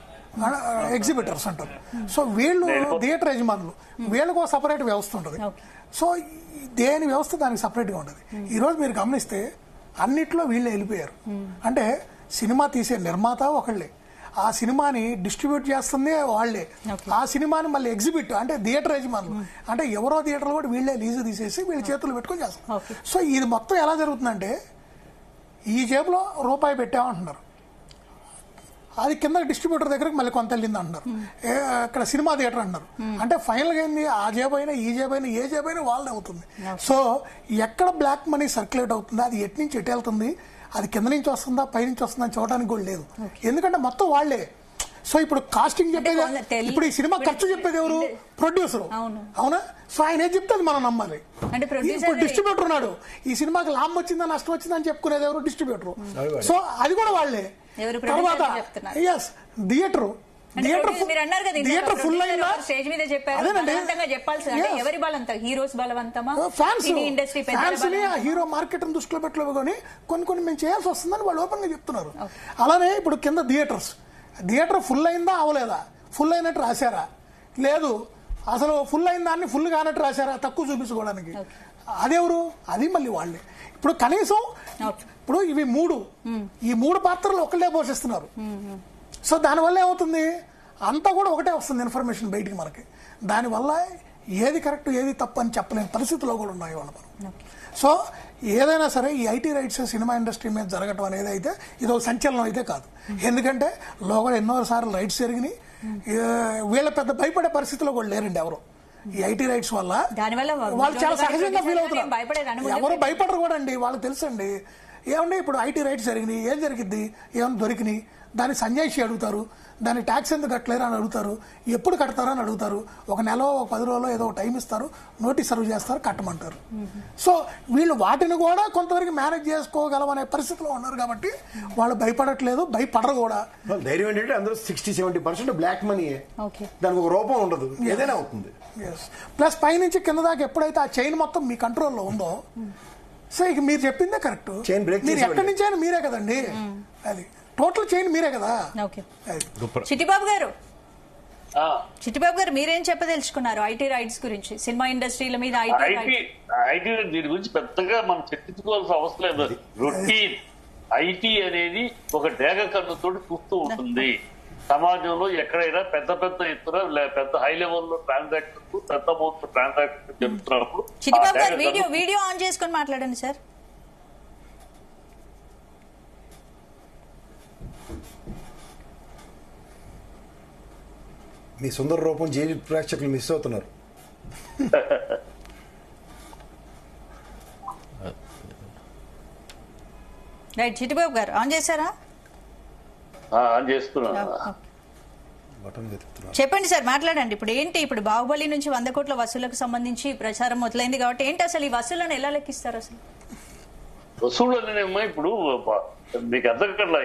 ఎగ్జిబిటర్స్ అంటారు. సో వీళ్ళు థియేటర్ యజమానులు, వీళ్ళకు ఒక సపరేట్ వ్యవస్థ ఉంటుంది. సో దేని వ్యవస్థ దానికి సపరేట్గా ఉంటుంది. ఈరోజు మీరు గమనిస్తే అన్నిట్లో వీళ్ళే వెళ్ళిపోయారు. అంటే సినిమా తీసే నిర్మాత ఒకళ్ళే, ఆ సినిమాని డిస్ట్రిబ్యూట్ చేస్తుంది వాళ్ళే, ఆ సినిమాని మళ్ళీ ఎగ్జిబిట్ అంటే థియేటర్ యజమానులు, అంటే ఎవరో థియేటర్లో కూడా వీళ్ళే లీజు తీసేసి వీళ్ళ చేతులు పెట్టుకొని చేస్తారు. సో ఇది మొత్తం ఎలా జరుగుతుందంటే, ఈ జేబులో రూపాయి పెట్టామంటున్నారు, అది కింద డిస్ట్రిబ్యూటర్ దగ్గరకు మళ్ళీ కొంత వెళ్ళింది అంటున్నారు, అక్కడ సినిమా థియేటర్ అంటున్నారు. అంటే ఫైనల్గా ఏంది, ఆ జేబైనా ఈ జేబైనా ఏ జేబైనా వాళ్ళదే అవుతుంది. సో ఎక్కడ బ్లాక్ మనీ సర్క్యులేట్ అవుతుందో, అది ఎటు నుంచి ఎటు వెళ్తుంది, అది కింద నుంచి వస్తుందా పై నుంచి వస్తుందా చూడడానికి కూడా లేదు. ఎందుకంటే మొత్తం వాళ్లే. సో ఇప్పుడు కాస్టింగ్ చెప్పేది, ఇప్పుడు ఈ సినిమా ఖర్చు చెప్పేది ఎవరు? ప్రొడ్యూసర్. అవునా? సో ఆయన ఏం చెప్తే అది మనం నమ్మాలి. ఇప్పుడు డిస్ట్రిబ్యూటర్ ఉన్నాడు, ఈ సినిమాకి లాభం వచ్చిందా నష్టం వచ్చిందా అని చెప్పుకునేది ఎవరు? డిస్ట్రిబ్యూటర్. సో అది కూడా వాళ్లే. తర్వాత థియేటర్ ఫుల్ అయిందా? స్టేజ్ మీద చెప్పారు, ఎవరి బలంతా, హీరోస్ బలవంతమా, ఫ్యాన్స్ ని ఆ హీరో మార్కెట్ దృష్టిలో పెట్టుకొని కొన్ని మేము చేయాల్సి వస్తుందని వాళ్ళు ఓపెన్ గా చెప్తున్నారు. అలానే ఇప్పుడు కింద థియేటర్ ఫుల్ అయిందా అవలేదా? ఫుల్ అయినట్టు రాశారా? లేదు. అసలు ఫుల్ అయిన దాన్ని ఫుల్ కానట్టు రాశారా తక్కువ చూపించుకోవడానికి? అదెవరు? అది మళ్ళీ వాళ్ళే. ఇప్పుడు కనీసం ఇప్పుడు ఇవి ఈ మూడు పాత్రలు ఒకళ్ళే పోషిస్తున్నారు. సో దానివల్ల ఏమవుతుంది, అంతా కూడా ఒకటే వస్తుంది ఇన్ఫర్మేషన్ బయటికి మనకి. దానివల్ల ఏది కరెక్ట్ ఏది తప్పు అని చెప్పలేని పరిస్థితిలో కూడా ఉన్నాయి వాళ్ళు మనం. సో ఏదైనా సరే ఈ ఐటీ రైట్స్ సినిమా ఇండస్ట్రీ మీద జరగటం అనేది అయితే ఇది ఒక సంచలనం అయితే కాదు. ఎందుకంటే లోగడ ఎన్నోసార్లు రైట్స్ జరిగినాయి, వీళ్ళ పెద్ద భయపడే పరిస్థితిలో కూడా లేరండి ఎవరు. ఈ ఐటీ రైట్స్ వల్ల వాళ్ళు చాలా సహజంగా ఫీల్ అవుతున్నారు. ఎవరు భయపడరు కూడా అండి, వాళ్ళకి తెలుసండి. ఏమంటే ఇప్పుడు ఐటీ రైట్స్ జరిగినాయి, ఏం జరిగింది, ఏమన్నా దొరికినాయి, దాన్ని సంజాయిషి అడుగుతారు, దాన్ని ట్యాక్స్ ఎందుకు కట్టలేరు అని అడుగుతారు, ఎప్పుడు కడతారని అడుగుతారు, ఒక నెల 10 రోజులు ఏదో టైం ఇస్తారు, నోటీస్ సర్వ్ చేస్తారు, కట్టమంటారు. సో వీళ్ళు వాటిని కూడా కొంతవరకు మేనేజ్ చేసుకోగలమనే పరిస్థితిలో ఉన్నారు కాబట్టి వాళ్ళు భయపడట్లేదు, భయపడరు కూడా. ధైర్యం ఏంటంటే అందరూ 60-70% బ్లాక్ మనీ, దానికి ఒక రూపం ఉండదు, ఏదైనా అవుతుంది. ప్లస్ పైనుంచి కింద దాకా ఎప్పుడైతే ఆ చైన్ మొత్తం మీ కంట్రోల్లో ఉందో, సో ఇక మీరు చెప్పిందే కరెక్ట్. మీరు ఎక్కడి నుంచి అయినా మీరే కదండి, అది టోటల్ చైన్ మీరే కదా. చిట్టిబాబు గారు మీరేం చెప్పదలుచుకున్నారు ఐటీ రైట్స్ గురించి, సినిమా ఇండస్ట్రీల మీద? ఐటీ దీని గురించి పెద్దగా మనం చర్చించుకోవాల్సిన అవసరం లేదు. రొటీన్ ఐటీ అనేది ఒక డేగ కన్నుతో చూస్తూ ఉంటుంది. సమాజంలో ఎక్కడైనా పెద్ద ఎత్తున పెద్ద హై లెవెల్లో ట్రాన్సాక్షన్స్, పెద్ద అమౌంట్ ట్రాన్సాక్షన్ జరుగుతున్నప్పుడు చిట్టిబాబు గారు వీడియో ఆన్ చేసుకొని మాట్లాడండి సార్. మీ సుందర రూపం జేబీ ప్రేక్షకులు మిస్ అవుతున్నారు. రైట్, చిట్టిబాబు గారు ఆన్ చేశారా? చేస్తున్నా. బటన్ వెతుకుతున్నారు. చెప్పండి సార్, మాట్లాడండి. ఇప్పుడు ఏంటి, ఇప్పుడు బాహుబలి నుంచి 100 కోట్ల వసూళ్లకు సంబంధించి ప్రచారం మొదలైంది కాబట్టి ఏంటి అసలు ఈ వసూళ్లను ఎలా లెక్కిస్తారు అసలు? వసూళ్ళు అనేమో ఇప్పుడు మీకు అర్థం కదా,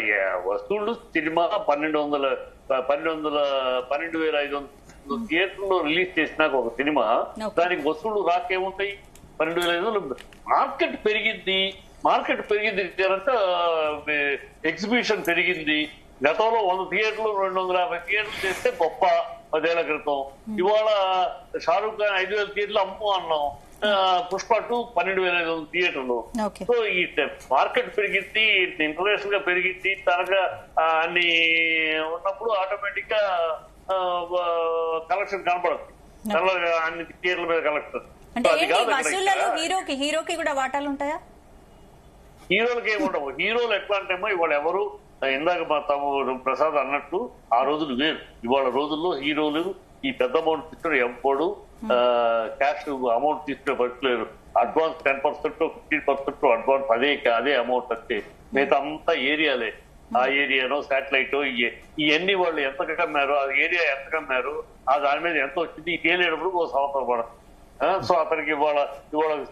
వసూళ్లు సినిమా 12,500 థియేటర్లో రిలీజ్ చేసినాక ఒక సినిమా, దానికి వసూళ్లు రాకేముంటాయి? 12,500. మార్కెట్ పెరిగింది అంటే ఎగ్జిబిషన్ పెరిగింది. గతంలో 100 థియేటర్లు 250 థియేటర్లు చేస్తే గొప్ప 10 ఏళ్ల క్రితం. ఇవాళ షారూక్ ఖాన్ 5,000 థియేటర్లు అమ్ము అన్నాం, పుష్ప 2 12,500 థియేటర్లు. సో ఈ మార్కెట్ పెరిగింది, ఇంటర్నేషనల్ గా పెరిగింది, తనగా అన్ని ఉన్నప్పుడు ఆటోమేటిక్ గా కలెక్షన్ కనపడదు, అన్ని థియేటర్ల మీద కలెక్షన్. హీరోకి కూడా వాటాలు ఉంటాయా? హీరోలకి ఏముండవు. హీరోలు ఎట్లా అంటేమో ఇవాళ ఎవరు, ఇందాక మా తమ్ముడు ప్రసాద్ అన్నట్టు ఆ రోజులు వేరు. ఇవాళ రోజుల్లో హీరోలు ఈ పెద్ద అమౌంట్ తీసుకుని ఎంపోడు క్యాష్ అమౌంట్ తీసుకునే పట్టలేరు. అడ్వాన్స్ 10% 15% అడ్వాన్స్ అదే అమౌంట్ అంటే మిగతా అంతా ఏరియాలే. ఆ ఏరియానో శాటిలైట్ ఇవన్నీ వాళ్ళు ఎంత కమ్మారు, ఆ ఏరియా ఎంత కమ్మారు, ఆ దాని మీద ఎంత వచ్చింది ఈ తేలేటప్పుడు ఒక సంవత్సరం పడుతుంది. సో అతనికి ఇవాళ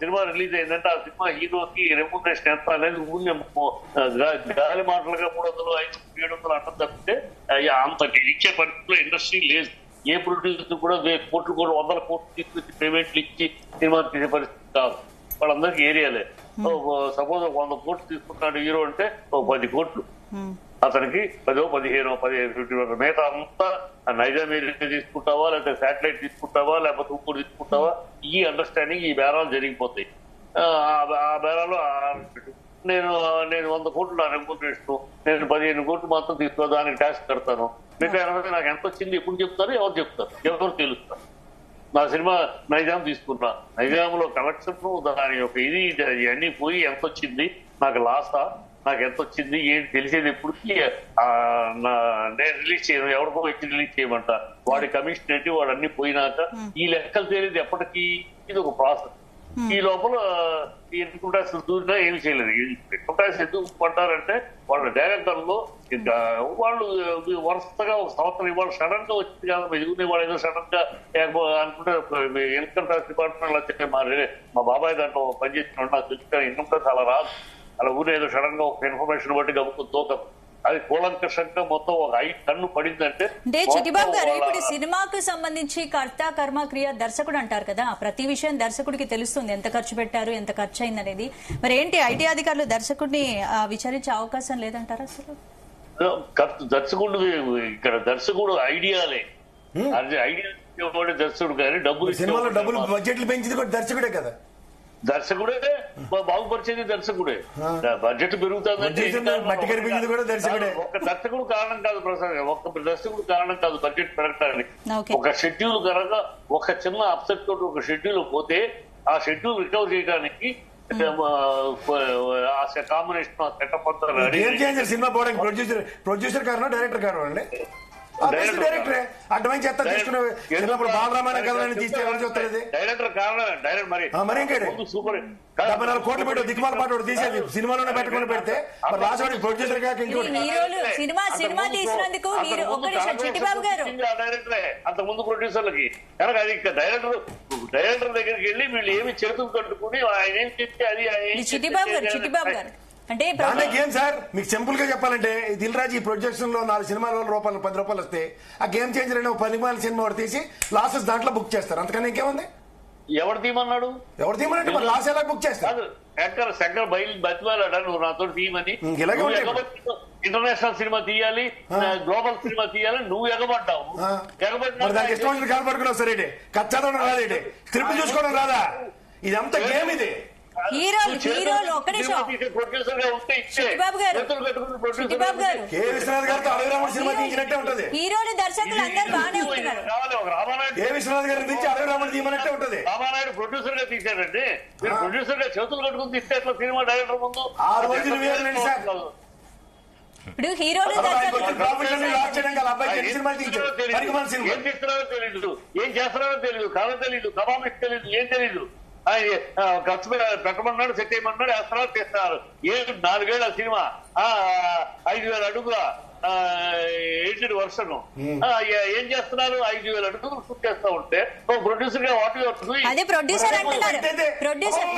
సినిమా రిలీజ్ అయిందంటే ఆ సినిమా హీరోకి రెమ్యునరేషన్ ఎంత అనేది ఊళ్ళో గాలి మాటలుగా 300, 500, 700 అంటం తప్పితే అంత ఇచ్చే పరిస్థితిలో ఇండస్ట్రీ లేదు. ఏ ప్రొడ్యూసర్ కూడా 100 కోట్లు తీసుకొచ్చి పేమెంట్లు ఇచ్చి సినిమా తీసే పరిస్థితి కాదు. వాళ్ళందరికీ ఏరియాలే. సపోజ్ 100 కోట్లు తీసుకుంటున్నాడు హీరో అంటే 10 కోట్లు అతనికి 10, 15, 15 మిగతా అంతా నైజాం ఏరియా తీసుకుంటావా, లేకపోతే శాటిలైట్ తీసుకుంటావా, లేకపోతే ఉప్పుడు తీసుకుంటావా, ఈ అండర్స్టాండింగ్ ఈ బేరాలు జరిగిపోతాయి. ఆ బేరాలు నేను 100 కోట్లు నా రెమ్యూనరేషన్, నేను 15 కోట్లు మాత్రం తీసుకో, దానికి ట్యాక్స్ కడతాను, మిగతా నాకు ఎంత వచ్చింది ఎప్పుడు చెప్తారు, ఎవరు చెప్తారు, ఎవరు తెలుస్తారు. నా సినిమా నైజాం తీసుకున్నా, నైజాంలో కలెక్షన్ దాని యొక్క ఇది ఇవన్నీ పోయి ఎంత వచ్చింది, నాకు లాసా, నాకు ఎంత వచ్చింది ఏంటి తెలిసేది ఎప్పటికీ నేను రిలీజ్ చేయను, ఎవరికో వచ్చి రిలీజ్ చేయమంట, వాడి కమిషన్ ఏంటి, వాడు అన్ని పోయినాక ఈ లెక్కలు తెలియదు ఎప్పటికీ. ఇది ఒక ప్రాసెస్. ఈ లోపల ఇన్కమ్ ట్యాక్స్ దూరినా ఏమి చేయలేదు. ఇన్కమ్ ట్యాక్స్ ఎందుకు పడ్డారంటే వాళ్ళ డైరెక్టర్లో వాళ్ళు వరుసగా ఒక సంవత్సరం ఇవాళ సడన్ గా వచ్చింది కదా, ఎదుగునే వాళ్ళు ఏదో సడన్ గా అనుకుంటే ఇన్కమ్ ట్యాక్స్ డిపార్ట్మెంట్ మా బాబాయ్ దాంట్లో పనిచేసిన నాకు తెలుసు, ఇన్కమ్ ట్యాక్స్ అలా రాదు. అలా ఊరే ఏదో సడన్ గా ఒక ఇన్ఫర్మేషన్ బట్టి గబుకుతో అది కూలంకషంగా మొత్తం ఒక 5 టన్ను పడిందంటే. చిట్టిబాబు గారు, ఇప్పుడు సినిమాకు సంబంధించి కర్త కర్మ క్రియ దర్శకుడు అంటారు కదా, ప్రతి విషయం దర్శకుడికి తెలుస్తుంది, ఎంత ఖర్చు పెట్టారు, ఎంత ఖర్చు అయింది అనేది. మరి ఏంటి ఐటీ అధికారులు దర్శకుడిని విచారించే అవకాశం లేదంటారా అసలు? దర్శకుడు ఐడియాలే, అది ఐడియా దర్శకుడు కానీ డబ్బులు బడ్జెట్లు పెంచింది కూడా దర్శకుడే కదా. దర్శకుడే బాగుపరిచేది దర్శకుడే. బడ్జెట్ పెరుగుతుందంటే ఒక దర్శకుడు కారణం కాదు ప్రసాద్, ఒక దర్శకుడు కారణం కాదు బడ్జెట్ పెరగడానికి. ఒక షెడ్యూల్ కనుక ఒక చిన్న అప్సెట్ తోటి ఒక షెడ్యూల్ పోతే ఆ షెడ్యూల్ రికవర్ చేయడానికి కాంబినేషన్ సెటప్ అంతా సినిమా పోవడానికి ప్రొడ్యూసర్ కారణం డైరెక్టర్ కారణం అండి. డైరెక్టరే అడ్వాన్స్ చేస్తా తీసుకున్నప్పుడు బాలరామాయణ కథలను తీస్తే ఎవరు చూస్తారు? డైరెక్టర్ కారణం మరి ఇంకేంటి, 74 కోట్లు పెట్టి దిక్కుమాల పాట తీసేది సినిమాలోనే పెట్టుకుని పెడితే రాజవాడి ప్రొడ్యూసర్ కాక ఇంకోటి సినిమా తీసినందుకు డైరెక్టరే అంత ముందు ప్రొడ్యూసర్లకి కనుక అది డైరెక్టర్ దగ్గరికి వెళ్ళి వీళ్ళు ఏమి చేతులు కట్టుకుని ఆయన ఏం చెప్తే అది చిట్టిబాబు గారు అంటే గేమ్ సార్. మీకు సింపుల్ గా చెప్పాలంటే దిల్ రాజు ఈ ప్రొజెక్షన్ లో 4 సినిమాల రూపాయలు 10 రూపాయలు వస్తే ఆ గేమ్ చేంజర్ అనే 10 రూపాయల సినిమా ఒకటి తీసి లాసెస్ దాంట్లో బుక్ చేస్తారు. అంతకన్నా ఇంకేముంది? ఎవరు తీయమన్నాడు? తీయమంటే లాస్ ఎలా బుక్ చేస్తారు? శంకర్ బతిమాలాడా నువ్వు నాతో తీయమని? ఇంటర్నేషనల్ సినిమా తీయాలి, గ్లోబల్ సినిమా తీయాలి, నువ్వు ఎగబడ్డావు. దానికి ఇష్టం కాల్పడుకున్నావు సరే, కచ్చాదం రాదేంటి, స్క్రిప్ట్ చూసుకోవడం రాదా? ఇదంతా గేమ్ ఇది. హీరోలు ఒక్క నిమిషం హీరోలు దర్శకులు అందరూ బాగానే ఉంటున్నారు. కే విశ్వనాథ్ గారి నుంచి అడవిరాముడు తీయమన్నట్టే ఉంటది. రామానాయుడు ప్రొడ్యూసర్ గా తీశాడండి, మీరు ప్రొడ్యూసర్ గా చేతులు కట్టుకుని తీస్తే ఎట్లా సినిమా డైరెక్టర్ ముందు? ఆ రోజులు వేరండి సార్. ఇప్పుడు హీరోలు ఏం చేస్తున్నారో తెలీదు, ఏం చేస్తున్నారో తెలీదు, కథ తెలీదు, కథామిక్ తెలీదు, ఏం తెలీదు. ఖర్చు పెట్టమన్నాడు, సెట్ చేయమన్నాడు, వేస్తున్నారు, చేస్తున్నారు. 4 ఏళ్ళ సినిమా 5,000 అడుగుల ఎడిటెడ్ వర్షన్ ఏం చేస్తున్నారు? 5,000 అడుగులు షూట్ చేస్తా ఉంటే ప్రొడ్యూసర్ గా వాట్ అదే ప్రొడ్యూసర్ అంటున్నారు. Producer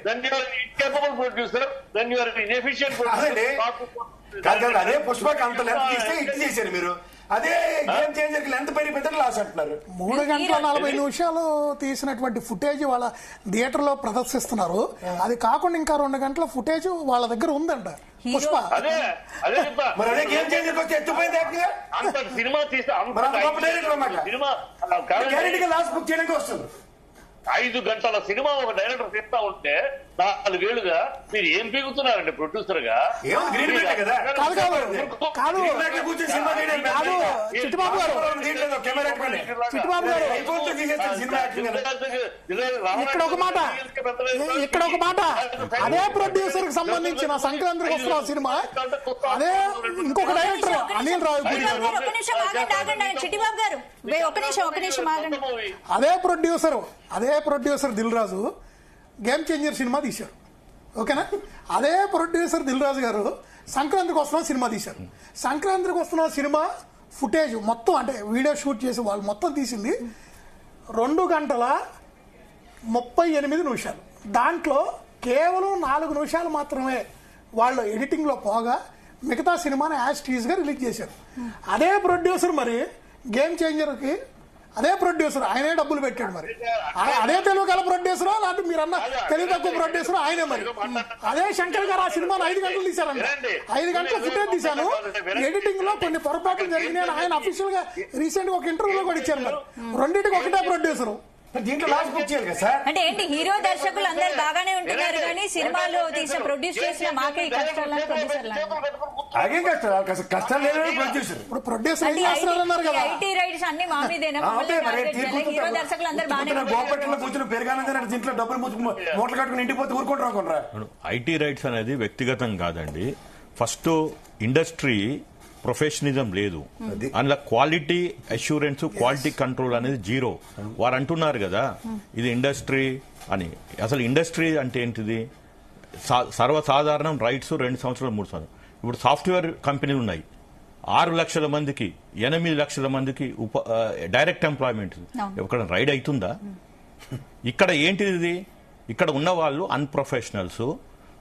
then you are incapable producer, then you are inefficient producer. అదే పుష్పకి అంత లెంత్ ఇస్తే ఇట్ చేశారు మీరు. అదే గేమ్ చేంజర్ కి లెంత్ పెరిగి లాస్ అంటున్నారు. 3 గంటల 40 నిమిషాలు తీసినటువంటి ఫుటేజ్ వాళ్ళ థియేటర్ లో ప్రదర్శిస్తున్నారు. అది కాకుండా ఇంకా 2 గంటల ఫుటేజ్ వాళ్ళ దగ్గర ఉందంట. పుష్ప అదే అదే మరి అదే గేమ్ చేంజర్ వచ్చి ఎత్తుపోయింది. అంత సినిమా తీస్తే సినిమా లాస్ట్ బుక్ చేయడానికి వస్తుంది. 5 గంటల సినిమా ఒక డైరెక్టర్ తీస్తా ఉంటే 4 ఏళ్లుగా మీరు ఏం పీగుతున్నారండి ప్రొడ్యూసర్ గా? ఇక్కడ ఒక మాట అదే ప్రొడ్యూసర్ కి సంబంధించిన సంక్రాంతికి వస్తున్న సినిమా అదే ఇంకొక డైరెక్టర్ అనిల్ రావిపూడి గారు, అదే producer Dil Raju game changer cinema తీశారు. ఓకేనా? అదే ప్రొడ్యూసర్ దిల్ రాజు గారు సంక్రాంతికి వస్తున్న సినిమా తీశారు. సంక్రాంతికి వస్తున్న సినిమా ఫుటేజ్ మొత్తం అంటే వీడియో షూట్ చేసి వాళ్ళు మొత్తం తీసింది 2 గంటల 38 నిమిషాలు. దాంట్లో కేవలం 4 నిమిషాలు మాత్రమే వాళ్ళు ఎడిటింగ్ లో పోగా మిగతా సినిమాని యాజ్ టీజ్ గా రిలీజ్ చేశారు. అదే ప్రొడ్యూసర్ మరి గేమ్ చేంజర్ కి అదే ప్రొడ్యూసర్ ఆయనే డబ్బులు పెట్టాడు. మరి అదే తెలుగు గల ప్రొడ్యూసర్ లేకపోతే మీరన్న తెలుగు తక్కువ ప్రొడ్యూసర్ ఆయనే. మరి అదే శంకర్ గారు ఆ సినిమాను 5 గంటలు తీశారంట. 5 గంటల ఫుటేజ్ తీశాను, ఎడిటింగ్ లో కొన్ని పొరపాట్లు జరిగినాయని ఆయన అఫీషియల్ గా రీసెంట్ గా ఒక ఇంటర్వ్యూలో కూడా ఇచ్చారు. మరి రెండింటికి ఒకటే ప్రొడ్యూసర్. దీంట్లో లాస్ట్ బుక్ చేయాలి కదా సార్. అంటే ఏంటి హీరో దర్శకులు అందరు బాగానే ఉంటున్నారు కానీ సినిమాలో తీసి ప్రొడ్యూస్ చేసిన మాకే కష్టాలని ప్రొడ్యూసర్ అదే కష్టాలు లేదు ప్రొడ్యూసర్. ఇప్పుడు ప్రొడ్యూసర్ చేస్తున్నారు కదా, ఐటీ రైట్స్ అన్ని మా మీదేనా? హీరో దర్శకులు అందరు బాగానే గోపట్లో కూర్చొని పెరగాలంటే దీంట్లో డబ్బులు మూటలు కట్టుకుని ఇంటిపోతే ఊరుకుంటారా? ఐటీ రైట్స్ అనేది వ్యక్తిగతం కాదండి. ఫస్ట్ ఇండస్ట్రీ ప్రొఫెషనలిజం లేదు, అందులో క్వాలిటీ అష్యూరెన్స్ క్వాలిటీ కంట్రోల్ అనేది జీరో. వారు అంటున్నారు కదా ఇది ఇండస్ట్రీ అని. అసలు ఇండస్ట్రీ అంటే ఏంటిది? సర్వసాధారణం రైట్స్ 2 సంవత్సరాలు 3 సంవత్సరాలు. ఇప్పుడు సాఫ్ట్వేర్ కంపెనీలు ఉన్నాయి, 6 లక్షల మందికి 8 లక్షల మందికి డైరెక్ట్ ఎంప్లాయ్మెంట్. ఎక్కడ రైడ్ అవుతుందా? ఇక్కడ ఏంటిది? ఇక్కడ ఉన్న వాళ్ళు అన్ప్రొఫెషనల్స్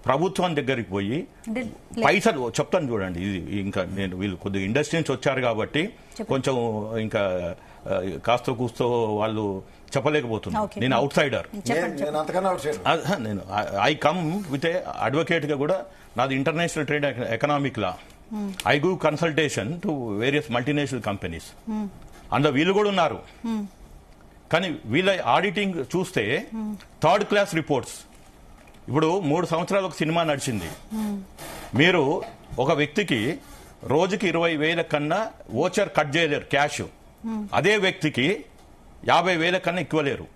ప్రభుత్వం దగ్గరికి పోయి పైసలు చెప్తాను చూడండి. ఇది ఇంకా నేను వీళ్ళు కొద్దిగా ఇండస్ట్రీ నుంచి వచ్చారు కాబట్టి కొంచెం ఇంకా కాస్త కూస్తో వాళ్ళు చెప్పలేకపోతున్నారు. నేను అవుట్ సైడర్, నేను I come with a advocate గా కూడా. నాది international trade economic law. I give consultation to various multinational companies. అందులో వీళ్ళు కూడా ఉన్నారు. కానీ వీళ్ళ ఆడిటింగ్ చూస్తే 3rd క్లాస్ రిపోర్ట్స్. ఇప్పుడు 3 సంవత్సరాలు ఒక సినిమా నడిచింది. మీరు ఒక వ్యక్తికి రోజుకి 20,000 కన్నా ఓచర్ కట్ చేయలేరు క్యాష్. అదే వ్యక్తికి 50,000 కన్నా ఎక్కువలేరు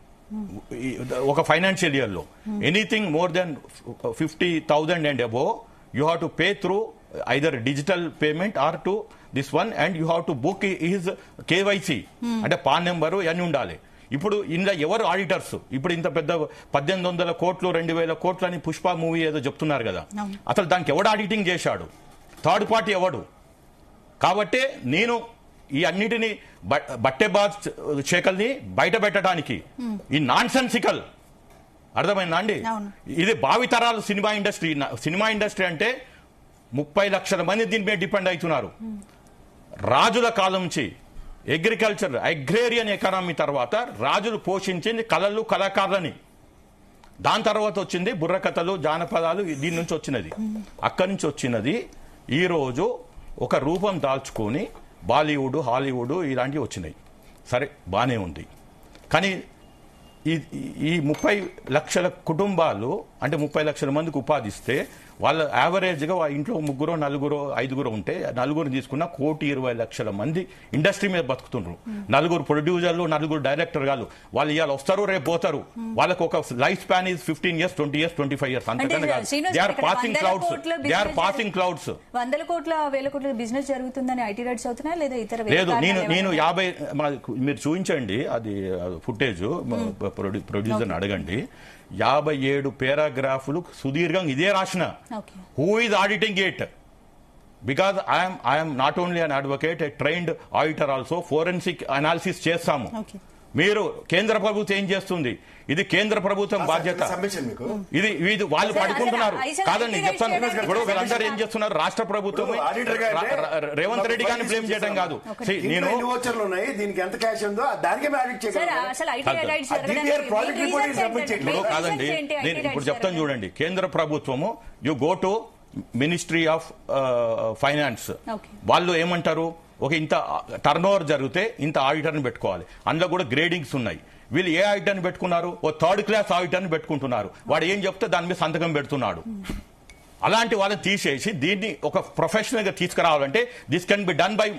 ఒక ఫైనాన్షియల్ ఇయర్ లో. Anything more than 50,000 and above you have to pay through either digital payment are to this one, and you have to book his KYC అంటే పాన్ నెంబరు ఇవన్నీ ఉండాలి. ఇప్పుడు ఇందులో ఎవరు ఆడిటర్స్? ఇప్పుడు ఇంత పెద్ద 1,800 కోట్లు 2,000 కోట్లు అని పుష్ప మూవీ ఏదో చెప్తున్నారు కదా, అసలు దానికి ఎవడు ఆడిటింగ్ చేశాడు? థర్డ్ పార్టీ ఎవడు? కాబట్టి నేను ఈ అన్నిటినీ బట్టెబాజ్ శాఖల్ని బయట పెట్టడానికి ఈ నాన్ సెన్సికల్, అర్థమైందా అండి? ఇది భావితరాలు సినిమా ఇండస్ట్రీ. సినిమా ఇండస్ట్రీ అంటే 30 లక్షల మంది దీని మీద డిపెండ్ అవుతున్నారు. రాజుల కాలం నుంచి అగ్రికల్చర్ అగ్రేరియన్ ఎకానమీ తర్వాత రాజులు పోషించింది కళలు కళాకారులని. దాని తర్వాత వచ్చింది బుర్రకథలు జానపదాలు, దీని నుంచి వచ్చినది. అక్కడి నుంచి వచ్చినది ఈ రోజు ఒక రూపం దాల్చుకొని బాలీవుడ్ హాలీవుడ్ ఇలాంటివి వచ్చినాయి. సరే బానే ఉంది, కానీ ఈ 30 లక్షల కుటుంబాలు అంటే 30 లక్షల మందికి ఉపాధిస్తే వాళ్ళ యావరేజ్గా ఇంట్లో 3 4 5 ఉంటే 4 తీసుకున్న 1,20,00,000 మంది ఇండస్ట్రీ మీద బతుకుతుండ్రు. 4 ప్రొడ్యూసర్లు 4 డైరెక్టర్ గారు వాళ్ళు ఇవాళ వస్తారు రేపు పోతారు. వాళ్ళకి ఒక life span is 15 years 20 years 25 years అంతకన్నా కాదు. They are passing clouds. 100 కోట్ల 1,000 కోట్ల బిజినెస్ జరుగుతుందని ఐటీ రైట్స్ అవుతున్నాయి లేదా ఇతర? లేదు, నేను 50 మీరు చూపించండి అది ఫుటేజ్ ప్రొడ్యూసర్ని అడగండి, 57 పారాగ్రాఫ్లు సుదీర్ఘంగా ఇదే రాసిన. Who is auditing it? Because I'm not only an advocate, A trained auditor also. Forensic analysis చేస్తాము. మీరు కేంద్ర ప్రభుత్వం ఏం చేస్తుంది? ఇది కేంద్ర ప్రభుత్వం బాధ్యత. ఇది వాళ్ళు పడుకుంటున్నారు కాదండి, చెప్తాను. ఇప్పుడు వీళ్ళందరూ ఏం చేస్తున్నారు? రాష్ట్ర ప్రభుత్వం రేవంత్ రెడ్డి గారిని బ్లేమ్ చేయడం కాదు. నేను కాదండి, నేను ఇప్పుడు చెప్తాను చూడండి. కేంద్ర ప్రభుత్వము you go to ministry of finance, వాళ్ళు ఏమంటారు? ఒక ఇంత టర్న్ ఓవర్ జరిగితే ఇంత ఆడిటర్ని పెట్టుకోవాలి. అందులో కూడా గ్రేడింగ్స్ ఉన్నాయి. వీళ్ళు ఏ ఆడిటర్ని పెట్టుకున్నారు? ఓ 3rd క్లాస్ ఆడిటర్ని పెట్టుకుంటున్నారు. వాడు ఏం చెప్తే దాని మీద సంతకం పెడుతున్నాడు. అలాంటి వాళ్ళని తీసేసి దీన్ని ఒక ప్రొఫెషనల్ గా తీసుకురావాలంటే this can be done by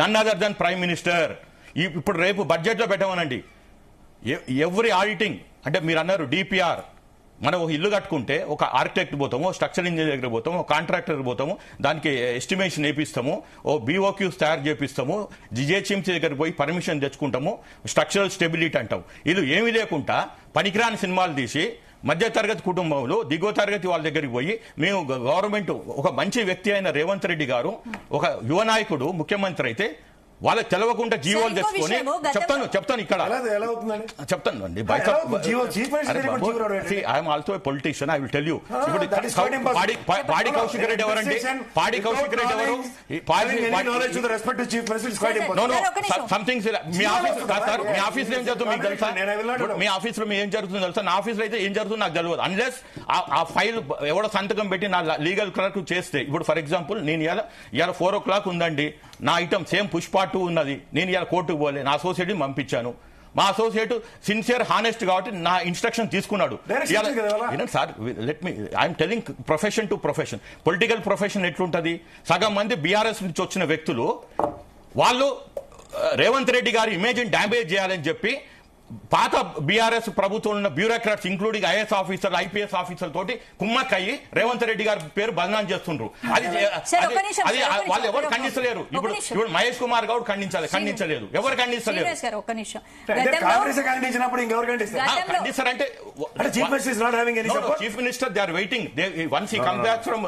none other than prime minister. ఇప్పుడు రేపు బడ్జెట్ లో పెట్టమనండి. ఎవ్రీ ఆడిటింగ్ అంటే మీరు అన్నారు డిపిఆర్, మనం ఒక ఇల్లు కట్టుకుంటే ఒక ఆర్కిటెక్ట్ పోతాము, స్ట్రక్చర్ ఇంజనీర్ దగ్గర పోతాము, కాంట్రాక్టర్ పోతాము, దానికి ఎస్టిమేషన్ వేపిస్తాము, ఓ బీఓక్యూస్ తయారు చేపిస్తాము, జిహెచ్ఎంసీ దగ్గర పోయి పర్మిషన్ తెచ్చుకుంటాము, స్ట్రక్చరల్ స్టెబిలిటీ అంటాం. ఇది ఏమీ లేకుండా పనికిరాని సినిమాలు తీసి మధ్యతరగతి కుటుంబంలో దిగువ తరగతి వాళ్ళ దగ్గరికి పోయి మేము గవర్నమెంట్ ఒక మంచి వ్యక్తి అయిన రేవంత్ రెడ్డి గారు ఒక యువ నాయకుడు ముఖ్యమంత్రి అయితే వాళ్ళకి తెలవకుండా జీవోలు తెచ్చుకొని చెప్తాను ఇక్కడ చెప్తాను అండి. I'm also a politician, I will tell you. ఇప్పుడు పాడి కౌశిక్ రెడ్డి ఎవరండి? పాడి కౌశిక్ రెడ్డి ఎవరు? సంథింగ్ మీ ఆఫీస్ లో ఏం జరుగుతుంది మీకు తెలుసా? మీ ఆఫీస్ లో ఏం జరుగుతుందో తెలుసా? నా ఆఫీస్ లో అయితే ఏం జరుగుతుందో నాకు తెలియదు. అన్లెస్ ఆ ఫైల్ ఎవడో సంతకం పెట్టి నా లీగల్ క్లర్క్ చేస్తే. ఇప్పుడు ఫర్ ఎగ్జాంపుల్ నేను ఇవాళ 4 o'clock ఉందండి, నా ఐటమ్ సేమ్ పుష్ప 2 ఉన్నది, నేను ఇలా కోర్టుకు పోలే, నా అసోసియేట్ని పంపించాను. మా అసోసియేట్ సిన్సియర్ హానెస్ట్ కాబట్టి నా ఇన్స్ట్రక్షన్ తీసుకున్నాడు. Sir let me I'm telling profession to profession. Political profession ఎట్లుంటది? సగం మంది బీఆర్ఎస్ నుంచి వచ్చిన వ్యక్తులు వాళ్ళు రేవంత్ రెడ్డి గారి ఇమేజ్ని డ్యామేజ్ చేయాలని చెప్పి పాత బీఆర్ఎస్ ప్రభుత్వంలో ఉన్న బ్యూరోక్రాట్స్ ఇంక్లూడింగ్ ఐఏఎస్ ఆఫీసర్లు, ఐపీఎస్ ఆఫీసర్ల తోటి కుమ్మక్కయ్యి రేవంత్ రెడ్డి గారి పేరు బదనాం చేస్తుండ్రు. అది వాళ్ళు ఎవరు ఖండించలేరు. ఇప్పుడు మహేష్ కుమార్ గౌడ్ ఖండించలేదు, ఎవరు ఖండించలేరు. ఖండిస్తారంటే chief minister they are waiting. Once he come back from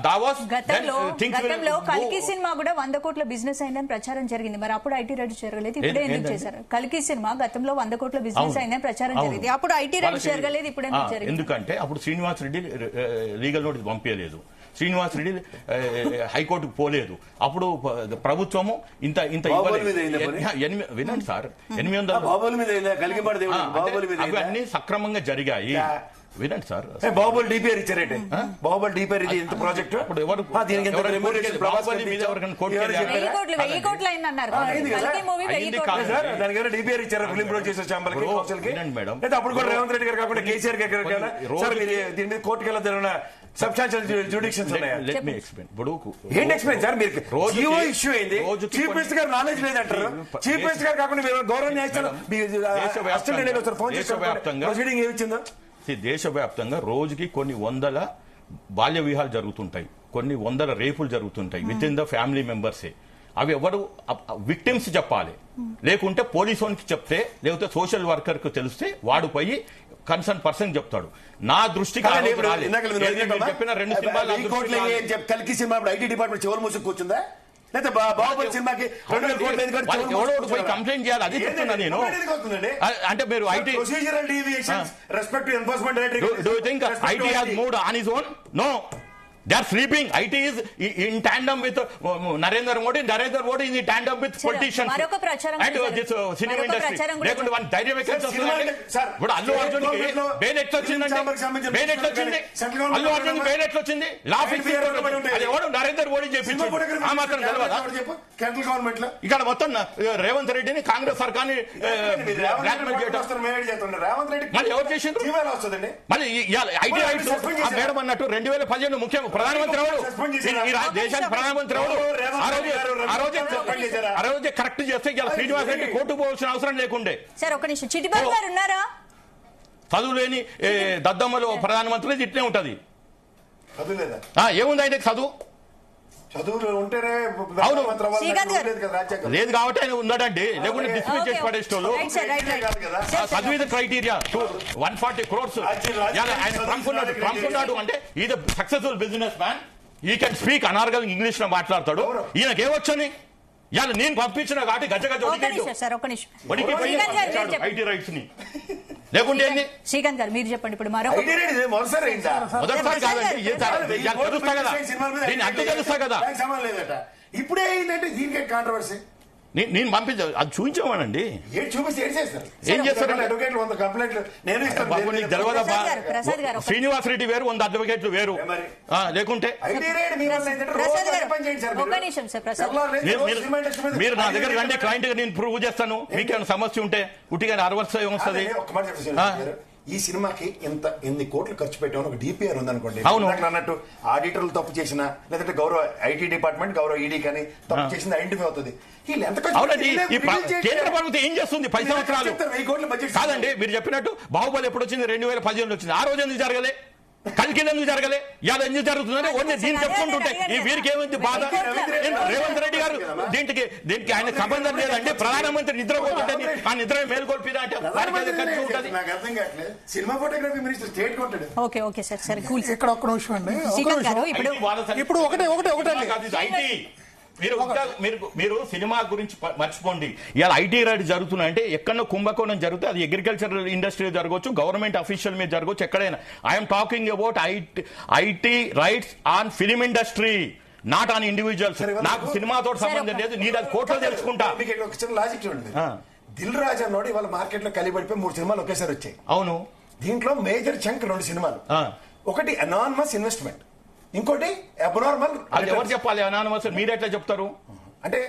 Davos. గతంలో కల్కి సినిమా కూడా 100 కోట్ల బిజినెస్ అయిందని ప్రచారం జరిగింది. మరి అప్పుడు ఐటీ రైడ్ జరగలేదు, ఇప్పుడే ఎందుకు చేశారు? కల్కి సినిమా గతంలో 100 కోట్ల బిజినెస్ అయిందని ప్రచారం జరిగింది, అప్పుడు ఐటీ రైడ్ జరగలేదు, ఇప్పుడు ఎందుకు జరిగింది? ఎందుకంటే అప్పుడు శ్రీనివాస్ రెడ్డి లీగల్ నోటీస్ పంపించలేదు, శ్రీనివాస్ రెడ్డి హైకోర్టుకు పోలేదు. అప్పుడు ప్రభుత్వము ఇంత వినండి సార్, 800 అవన్నీ సక్రమంగా జరిగాయి. వినండి సార్, బాహుబలి డిపిఆర్ ఇచ్చారంటే బాహుబలి డిపిఆర్ ఇది ఎంత ప్రాజెక్ట్ దానికి డిపిఆర్ ఇచ్చారు ఫిలిం ప్రొడ్యూసర్స్ ఛాంబర్కి, అప్పుడు కూడా రేవంత్ రెడ్డి గారు కాకుండా కేసీఆర్ గారు దీని మీద కోర్టుకు వెళ్ళారు. సబ్స్టాన్షియల్ జ్యుడిక్షన్స్ ఉన్నాయా? ఏంటి ఎక్స్ప్లెయిన్ సార్? మీరు జియో ఇష్యూ అయింది, చీఫ్ మినిస్టర్ గారు నాలెడ్జ్ లేదంటారు. చీఫ్ మినిస్టర్ గారు కాకుండా మీరు గౌరవ న్యాయస్థానం ఫోన్ చేసి ప్రొసీడింగ్ ఏమిచ్చిందో? దేశవ్యాప్తంగా రోజుకి కొన్ని వందల బాల్య వివాహాలు జరుగుతుంటాయి, కొన్ని వందల రేపులు జరుగుతుంటాయి విత్ ఇన్ ద ఫ్యామిలీ మెంబర్సే. అవి ఎవరు విక్టిమ్స్ చెప్పాలి, లేకుంటే పోలీసు చెప్తే, లేకపోతే సోషల్ వర్కర్ కు తెలిస్తే వాడు పోయి కన్సర్న్ పర్సన్ చెప్తాడు. నా దృష్టికి చెప్పిన 2 సినిమాలు కల్కి సినిమా ఐటీ డిపార్ట్మెంట్ చివరి మూసుకు కూర్చుందా? బాహుబలి సినిమాకి కంప్లైంట్ చేయాలి, అది చెప్తున్నా నేను. అంటే మీరు IT procedural deviations respect to enforcement directorate. Do you think IT has moved on his own? No. They are sleeping. IT is in tandem with Narendra Modi. Narendra Modi is in tandem with politicians. And this cinema industry. లేకుంటే one ధైర్యం ఇప్పుడు అల్లు అర్జున్ కి bail ఎట్లా వచ్చిందండి? Allu Arjun bail ఎట్లా వచ్చింది? అది ఎవడు నరేంద్ర మోడీ చేపించాడు. ఆ మాత్రం తెలియదా? సెంట్రల్ గవర్నమెంట్ లో ఇక్కడ మొత్తం రేవంత్ రెడ్డిని కాంగ్రెస్ సర్కార్ని మళ్ళీ ఎవరు చేసిండ్రు? మళ్ళీ ఐటీ రైట్స్ మేడం అన్నట్టు 2015 ముఖ్యం ప్రధానమంత్రి ఎవరు? దేశానికి ప్రధానమంత్రి ఎవరు? ఆ రోజే కరెక్ట్ చేస్తే ఇలా శ్రీనివాస్ రెడ్డి కోర్టుకు పోవాల్సిన అవసరం లేకుండే. చదువు లేని దద్దమ్మలు ప్రధానమంత్రి ఇట్లే ఉంటది. ఏముంది ఆయనకి చదువు? చదువులు ఉంటేనే అవును. శ్రీకాంత్ గారు. లేదు కదా రాజ్యాంగం. లేదు కాబట్టి ఆయన ఉన్నాడండి, లేకుంటే డిస్మిస్ చేసి పడేసేటోళ్ళు. Right sir, right right. చదివి క్రైటీరియా 140 crores. ఆయన ట్రంప్ ఉన్నాడు అంటే is successful businessman, he can speak అనార్గల్ ఇంగ్లీష్ లో మాట్లాడతాడు. ఈయనకేమొచ్చని ఇవాళ నేను పంపించిన కాబట్టి గజ గజ ఒక్క నిమిషం సార్, ఒక్క నిమిషం. శ్రీకాంత్ గారు మీరు చెప్పండి. ఐటీ రైట్స్ ని లేకుంటే శ్రీకాంత్ గారు మీరు చెప్పండి. ఇప్పుడు మరొక ఐటీ రేట్ ఇది మొదటిసారి అయిందా? మొదటిసారి కాదండి, తెలుస్తా కదా, దీన్ని అడ్డు తెలుస్తా కదా. దానికి సంబంధం లేదట. ఇప్పుడే అయిందంటే దీనికి కాంట్రవర్సీ. నేను పంపించా, అది చూపించామనండి. ఏం చూపిస్తే ఏం చేస్తారు? ఏం చేస్తారండి? అడ్వకేట్లు 100 కంప్లైంట్లు నేను ఇస్తాను. బాబు నీకు తెలియదబ్బా, ప్రసాద్ గారు శ్రీనివాస్ రెడ్డి వేరు, 100 అడ్వకేట్లు వేరు. మరి లేకుంటే ఐటీ రేట్ మీ వల్ల ఏంటంటే ప్రసాద్ రోజు గారు పని చేయండి సార్. ఒక్క నిమిషం సార్. ప్రసాద్ మీరు నా దగ్గర రండి, క్లయింట్ గా నేను ప్రూవ్ చేస్తాను. మీకేమైనా సమస్య ఉంటే ఉట్టిగా అరవర్స్ వస్తుంది. ఒక్క మాట చెప్పేసి ఈ సినిమాకి ఎన్ని కోట్లు ఖర్చు పెట్టామని ఒక డిపిఆర్ ఉందనుకోండి. అవును. అన్నట్టు ఆడిటర్లు తప్పు చేసినా, లేదంటే గౌరవ ఐటీ డిపార్ట్మెంట్, గౌరవ ఈడీ కానీ తప్పు చేసింది ఐడెంటిఫై అవుతుంది. వీళ్ళు ఎంత అవునండి, ఈ కేంద్ర ప్రభుత్వం ఏం చేస్తుంది 10 సంవత్సరాలు? 1000 కోట్ల బడ్జెట్ కాదండి, మీరు చెప్పినట్టు బాహుబలి ఎప్పుడు వచ్చింది? 2015 వచ్చింది. ఆ రోజు ఎందుకు జరగలే? కలికిలు ఎందుకు జరగలే? ఇవాళ ఎందుకు జరుగుతుందంటే ఓన్లీ దీన్ని చెప్పుకుంటుంటే ఈ వీరికి ఏమైంది బాధ? రేవంత్ రెడ్డి గారు దీనికి ఆయన సంబంధం లేదండి. ప్రధానమంత్రి నిద్రపోతుంటే ఆ నిద్ర మేల్కొల్పిదా అంటే వారికి అది ఖర్చు ఉంటుంది. నాకు అర్థం కావట్లేదు. సినిమా ఫోటోగ్రఫీ మినిస్టర్ స్టేట్ కొంటాడు. ఓకే ఓకే సార్, సరే కూల్. ఇక్కడ ఒక్క నిమిషం అండి, ఒక్క శ్రీకాంత్ గారు నిమిషం. ఇప్పుడు ఒకటే ఐటీ మీరు సినిమా గురించి మర్చిపోండి. ఇవాళ ఐటీ రైడ్ జరుగుతున్నాయంటే ఎక్కడో కుంభకోణం జరిగితే అది అగ్రికల్చర్ ఇండస్ట్రీ జరగవచ్చు, గవర్నమెంట్ అఫీషియల్ మీద జరగవచ్చు, ఎక్కడైనా. I'm talking about IT raids on film industry, not on individuals. నాకు సినిమాతో సంబంధం లేదు, నేను అది కోర్టులో తెలుసుకుంటా. మీకు ఒక చిన్న లాజిక్ చూడండి. దిల్ రాజు అన్నోడు ఇవాళ మార్కెట్ లో కలిపడిపోయి 3 సినిమాలు ఒకేసారి వచ్చాయి. అవును. దీంట్లో మేజర్ చంక్ 2 సినిమాలు. ఒకటి అనానమస్ ఇన్వెస్ట్మెంట్, ఇంకోటి అబ్నార్మల్. అది ఎవరు చెప్పాలి అనానమస్? మీరు ఎట్లా చెప్తారు? అంటే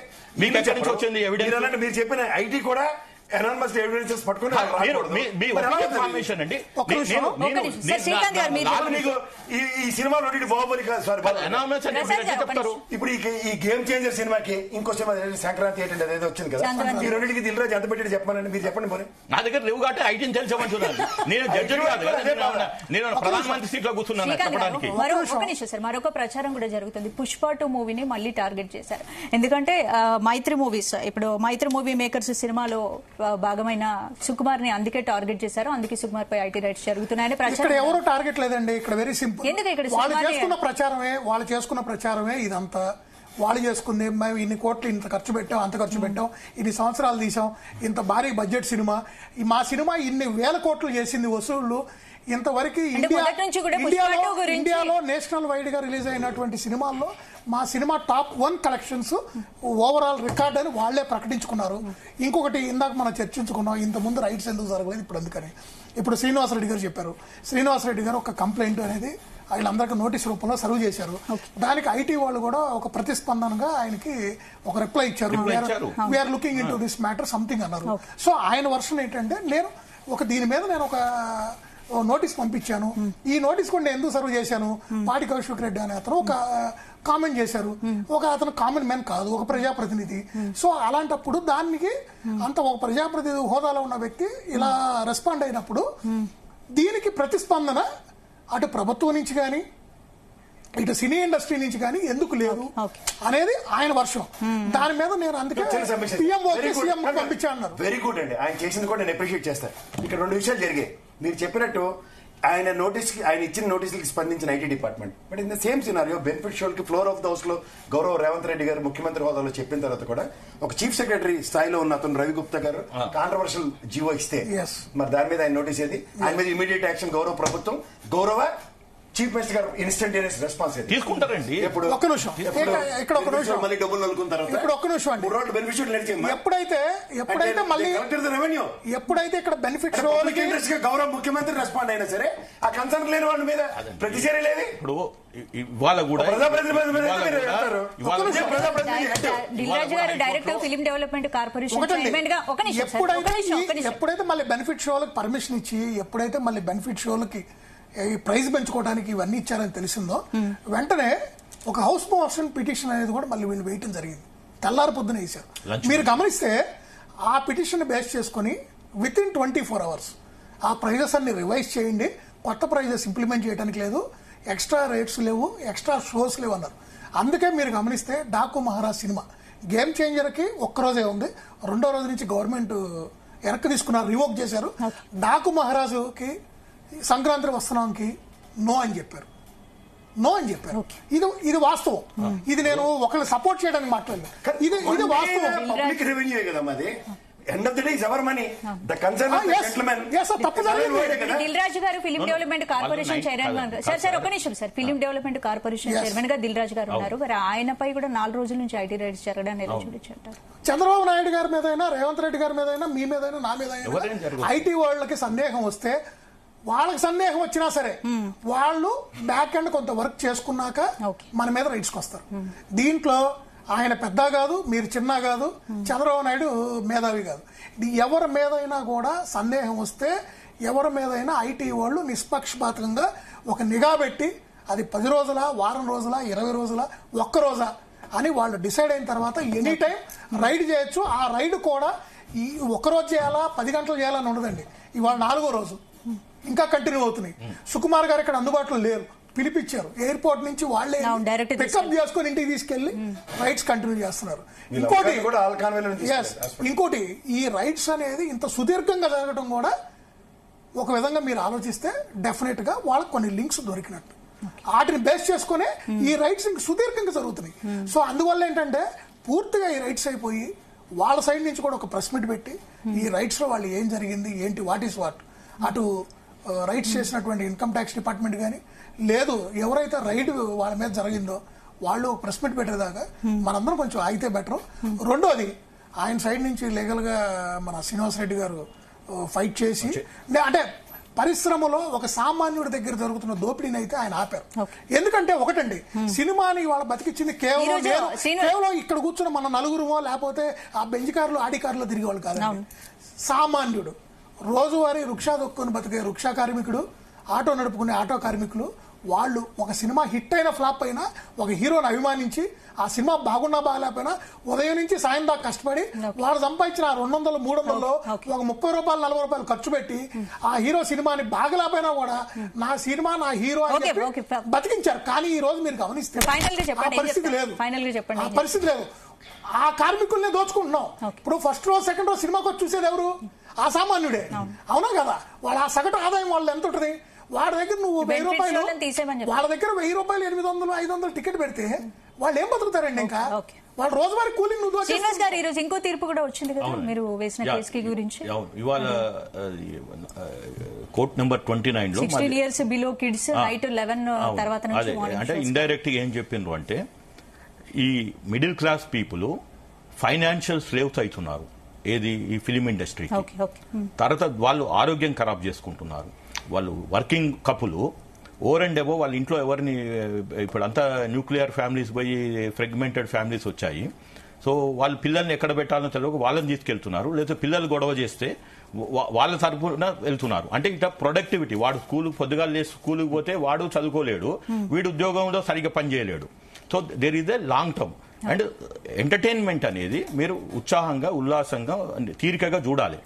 మీకు ఎక్కడి నుంచి వచ్చింది ఎవిడెన్స్? మీరు చెప్పిన ఐటీ కూడా అనానమస్ ఎవిడెన్సెస్ పట్టుకుని ఇన్ఫర్మేషన్ అండి. ఈ సినిమాలో బాహుబలి కాదు సార్, చెప్తారు. ఇప్పుడు ఈ గేమ్ చేంజర్ సినిమాకి ఇంకో సినిమా సంక్రాంతి ఏంటంటే అదేదో వచ్చింది కదా, ఈ రెండింటికి దిల్ రాజు ఎంత పెట్టి చెప్పానండి, మీరు చెప్పండి. పోనీ నా దగ్గర రేవు కాబట్టి ఐటీని తెలిసమంటున్నాను. నేను జడ్జి కాదు కదా, నేను ప్రధానమంత్రి సీట్ లో కూర్చున్నాను చెప్పడానికి. మరొక ప్రచారం కూడా జరుగుతుంది. పుష్ప 2 మూవీని మళ్ళీ టార్గెట్ చేశారు. ఎందుకంటే మైత్రి మూవీస్, ఇప్పుడు మైత్రి మూవీ మేకర్స్ సినిమాలో భాగమైన సుకుమార్ ని అందుకే టార్గెట్ చేశారు. అందుకే సుకుమార్ పై ఐటీ రైట్స్ జరుగుతున్నాయని ప్రచారం. ఇక్కడ ఎవరు టార్గెట్ లేదండి, ఇక్కడ వెరీ సింపుల్. ఎందుకు ఇక్కడ వాళ్ళు చేసుకున్న ప్రచారమే ఇదంతా. వాళ్ళు చేసుకుంది మేము ఇన్ని కోట్లు ఇంత ఖర్చు పెట్టాం, అంత ఖర్చు పెట్టాం, ఇన్ని సంవత్సరాలు తీసాం, ఇంత భారీ బడ్జెట్ సినిమా, మా సినిమా ఇన్ని వేల కోట్లు చేసింది వసూళ్లు. ఇంతవరకు ఇండియాలో నేషనల్ వైడ్ గా రిలీజ్ అయినటువంటి సినిమాల్లో మా cinema top 1 collections overall record అని వాళ్లే ప్రకటించుకున్నారు. ఇంకొకటి ఇందాక మనం చర్చించుకున్నాం, ఇంత ముందు రైట్స్ ఎందుకు జరగలేదు ఇప్పుడు అందుకని. ఇప్పుడు శ్రీనివాసరెడ్డి గారు చెప్పారు. శ్రీనివాసరెడ్డి గారు ఒక కంప్లైంట్ అనేది వీళ్ళందరికీ నోటీస్ రూపంలో సర్వ్ చేశారు. దానికి ఐటీ వాళ్ళు కూడా ఒక ప్రతిస్పందనగా ఆయనకి ఒక రిప్లై ఇచ్చారు. We're looking into this matter something అన్నారు. సో ఆయన వర్షన్ ఏంటంటే, దీని మీద నేను ఒక నోటీస్ పంపించాను. ఈ నోటీస్ కూడా ఎందుకు సర్వ్ చేశాను, పాడి కౌశిక్ రెడ్డి అనే అతను ఒక కామెంట్ చేశారు. అతను కామన్ మ్యాన్ కాదు, ఒక ప్రజాప్రతినిధి. సో అలాంటప్పుడు దానికి ఒక ప్రజాప్రతినిధి హోదాలో ఉన్న వ్యక్తి ఇలా రెస్పాండ్ అయినప్పుడు దీనికి ప్రతిస్పందన అటు ప్రభుత్వం నుంచి కానీ ఇటు సినీ ఇండస్ట్రీ నుంచి కానీ ఎందుకు లేదు అనేది ఆయన వర్షం. దాని మీద నేను అందుకే సీఎం పంపించాను. వెరీ గుడ్ అండి, ఆయన చేసింది కూడా నేను అప్రిషియేట్ చేస్తాను. ఇక్కడ 2 విషయాలు జరిగాయి. మీరు చెప్పినట్టు ఆయన ఇచ్చిన నోటీసులకి స్పందించిన IT department, but in the same scenario benefit shawl కి ఫ్లోర్ ఆఫ్ ద హౌస్ లో గౌరవ రేవంత్ రెడ్డి గారు ముఖ్యమంత్రి హోదాలో చెప్పిన తర్వాత కూడా ఒక చీఫ్ సెక్రటరీ స్థాయిలో ఉన్న అతను రవి గుప్తా గారు కాంట్రవర్షియల్ జీవో ఇస్తే మరి దాని మీద ఆయన నోటీస్ ఏది? ఆయన మీద ఇమీడియట్ యాక్షన్ గౌరవ ప్రభుత్వం, గౌరవ చీఫ్ మినిస్టర్ గారు ఇన్స్టంటేనియస్ రెస్పాన్స్ తీసుకుంటారండి. ఒక్క నిమిషం, ఇక్కడ ఒక్క నిమిషం, మళ్ళీ డబ్బులు నలుకున్న తర్వాత ఇప్పుడు ఒక్క నిమిషం అండి. 3 రోజులు బెనిఫిట్ ఎప్పుడైతే మళ్ళీ ఎప్పుడైతే ఇక్కడ బెనిఫిట్ గౌరవ ముఖ్యమంత్రి రెస్పాండ్ అయినా సరే ఆ కన్సర్న్ లేని వాళ్ళ మీద ప్రతిచర్య లేదు. ఇప్పుడు ఇవాళ కూడా దిల్రాజు గారు director film development corporation chairman గా ఎప్పుడైతే మళ్ళీ బెనిఫిట్ షోలకు పర్మిషన్ ఇచ్చి ఎప్పుడైతే మళ్ళీ బెనిఫిట్ షోలకి ఈ ప్రైజ్ పెంచుకోవడానికి ఇవన్నీ ఇచ్చారని తెలిసిందో వెంటనే ఒక హౌస్ మోషన్ పిటిషన్ అనేది కూడా మళ్ళీ వీళ్ళు వేయటం జరిగింది. తెల్లారి పొద్దున వేశారు. మీరు గమనిస్తే ఆ పిటిషన్ బేస్ చేసుకుని విత్ ఇన్ 24 hours ఆ ప్రైజెస్ అన్ని రివైజ్ చేయండి, కొత్త ప్రైజెస్ ఇంప్లిమెంట్ చేయడానికి లేదు, ఎక్స్ట్రా రేట్స్ లేవు, ఎక్స్ట్రా షోస్ లేవు అన్నారు. అందుకే మీరు గమనిస్తే డాకు మహారాజ్ సినిమా గేమ్ చేంజర్కి ఒక్కరోజే ఉంది, రెండో రోజు నుంచి గవర్నమెంట్ వెనక్కి తీసుకున్నారు, రివోక్ చేశారు. డాకు మహారాజుకి సంక్రాంతి వస్తున్నాంకి నో అని చెప్పారు. ఇది వాస్తవం. ఇది నేను ఒకళ్ళు సపోర్ట్ చేయడానికి మాట్లాడలేదు. ఇది వాస్తవం. పబ్లిక్ రెవెన్యూ కదా మాది. End of the day is our money. The concern of the gentlemen. Dil Raju గారు film development corporation chairman sir ఒక నిమిషం sir, film development corporation chairman గా దిల్ రాజు గారు ఉన్నారు. మరి ఆయనపై కూడా 4 రోజుల నుంచి ఐటీ రైడ్స్ జరగడాన్ని ఎలా చూడొచ్చు? చంద్రబాబు నాయుడు గారి మీద అయినా, రేవంత్ రెడ్డి గారి మీద అయినా, మీ మీద అయినా, నా మీద అయినా ఐటీ వాళ్ళకి సందేహం వస్తే, వాళ్ళకి సందేహం వచ్చినా సరే వాళ్ళు బ్యాక్ ఎండ్ కొంత వర్క్ చేసుకున్నాక మన మీద రైట్స్కి వస్తారు. దీంట్లో ఆయన పెద్ద కాదు, మీరు చిన్న కాదు, చంద్రబాబు నాయుడు మేధావి కాదు. ఎవరి మీదైనా కూడా సందేహం వస్తే, ఎవరి మీదైనా ఐటీ వాళ్ళు నిష్పక్షపాతంగా ఒక నిఘా పెట్టి, అది 10 రోజుల, వారం రోజుల, 20 రోజుల, ఒక్క రోజా అని వాళ్ళు డిసైడ్ అయిన తర్వాత ఎనీ టైం రైడ్ చేయొచ్చు. ఆ రైడ్ కూడా ఈ ఒక్కరోజు చేయాలా, 10 గంటలు చేయాలని ఉండదండి. ఇవాళ 4వ రోజు ఇంకా కంటిన్యూ అవుతున్నాయి. సుకుమార్ గారు ఇక్కడ అందుబాటులో లేరు, పిలిపించారు. ఎయిర్పోర్ట్ నుంచి వాళ్ళే పికప్ చేసుకుని ఇంటికి తీసుకెళ్లి రైడ్స్ కంటిన్యూ చేస్తున్నారు. ఇంకోటి ఈ రైడ్స్ అనేది ఇంత సుదీర్ఘంగా జరగడం కూడా ఒక విధంగా మీరు ఆలోచిస్తే డెఫినెట్ గా వాళ్ళకి కొన్ని లింక్స్ దొరికినట్టు. వాటిని బేస్ చేసుకునే ఈ రైడ్స్ ఇంక సుదీర్ఘంగా జరుగుతున్నాయి. సో అందువల్ల ఏంటంటే పూర్తిగా ఈ రైడ్స్ అయిపోయి వాళ్ళ సైడ్ నుంచి కూడా ఒక ప్రెస్ మీట్ పెట్టి ఈ రైడ్స్ లో వాళ్ళు ఏం జరిగింది, ఏంటి, వాట్ ఈస్ వాట్, అటు రైడ్స్ చేసినటువంటి ఇన్కమ్ ట్యాక్స్ డిపార్ట్మెంట్ కానీ, లేదు ఎవరైతే రైడ్ వాళ్ళ మీద జరిగిందో వాళ్ళు ప్రెస్ మీట్ పెట్టేదాకా మనందరం కొంచెం ఆగితే బెటర్. రెండోది, ఆయన సైడ్ నుంచి లీగల్ గా మన శ్రీనివాస్ రెడ్డి గారు ఫైట్ చేసి, అంటే పరిశ్రమలో ఒక సామాన్యుడి దగ్గర జరుగుతున్న దోపిడీని అయితే ఆయన ఆపారు. ఎందుకంటే ఒకటండి, సినిమాని వాళ్ళ బతికిచ్చింది కేవలం ఇక్కడ కూర్చున్న మన నలుగురుమో, లేకపోతే ఆ బెంజ్ కార్లు, ఆడి కార్లో తిరిగే వాళ్ళు కాదండి. సామాన్యుడు, రోజువారీ రుక్షా దొక్కుని బతికే రుక్షా కార్మికుడు, ఆటో నడుపుకునే ఆటో కార్మికులు, వాళ్ళు ఒక సినిమా హిట్ అయినా ఫ్లాప్ అయినా ఒక హీరోని అభిమానించి, ఆ సినిమా బాగున్నా బాగాలేకపోయినా ఉదయం నుంచి సాయం దాకా కష్టపడి వాళ్ళు సంపాదించిన 200, 300 ఒక 30 రూపాయలు, 40 రూపాయలు ఖర్చు పెట్టి ఆ హీరో సినిమాని బాగలేకపోయినా కూడా నా సినిమా నా హీరో అని బతికించారు. కానీ ఈ రోజు మీరు గమనిస్తే పరిస్థితి లేదు. ఆ పరిస్థితి లేదు. ఆ కార్మికుల్ని దోచుకుంటున్నాం. ఇప్పుడు ఫస్ట్ రోజు, సెకండ్ రోజు సినిమాకి వచ్చి చూసేది ఎవరు? ఆ సామాన్యుడే. అవునా కదా? వాళ్ళ ఆ సగటు ఆదాయం వాళ్ళు ఎంత ఉంటుంది? వాడి దగ్గర నువ్వు 1000 రూపాయలు, వాళ్ళ దగ్గర 1000 రూపాయలు, 800, 500 టికెట్ పెడితే వాళ్ళు ఏం బతుకుతారండి? ఇంకా వాళ్ళ రోజువారీ కూలింగ్ నువ్వు. శ్రీనివాస్ గారు, ఈ రోజు ఇంకో తీర్పు కూడా వచ్చింది కదా మీరు వేసిన కేసు గురించి. ఇవాళ కోర్ట్ నెంబర్ 29 లో 16 years బిలో కిడ్స్ నైట్ 11 తర్వాత నుంచి అంటే ఇండైరెక్ట్ గా ఏం చెప్పిండ్రు అంటే, ఈ middle class people financial slaves అవుతున్నారు. ఏది? ఈ ఫిలిం ఇండస్ట్రీ. తర్వాత వాళ్ళు ఆరోగ్యం ఖరాబ్ చేసుకుంటున్నారు. వాళ్ళు working couple over and above వాళ్ళ ఇంట్లో ఎవరిని, ఇప్పుడు అంతా న్యూక్లియర్ ఫ్యామిలీస్ పోయి ఫ్రెగ్మెంటెడ్ ఫ్యామిలీస్ వచ్చాయి. సో వాళ్ళు పిల్లల్ని ఎక్కడ పెట్టాలో తెలియక వాళ్ళని తీసుకెళ్తున్నారు. లేదా పిల్లలు గొడవ చేస్తే వాళ్ళ తరపున వెళ్తున్నారు. అంటే ఇట్లా ప్రొడక్టివిటీ, వాడు పొద్దుగా లేసి స్కూల్కి పోతే వాడు చదువుకోలేడు, వీడు ఉద్యోగంలో సరిగ్గా పనిచేయలేడు. So there is a long term. And entertainment అనేది మీరు ఉత్సాహంగా, ఉల్లాసంగా, తీరికగా చూడాలి.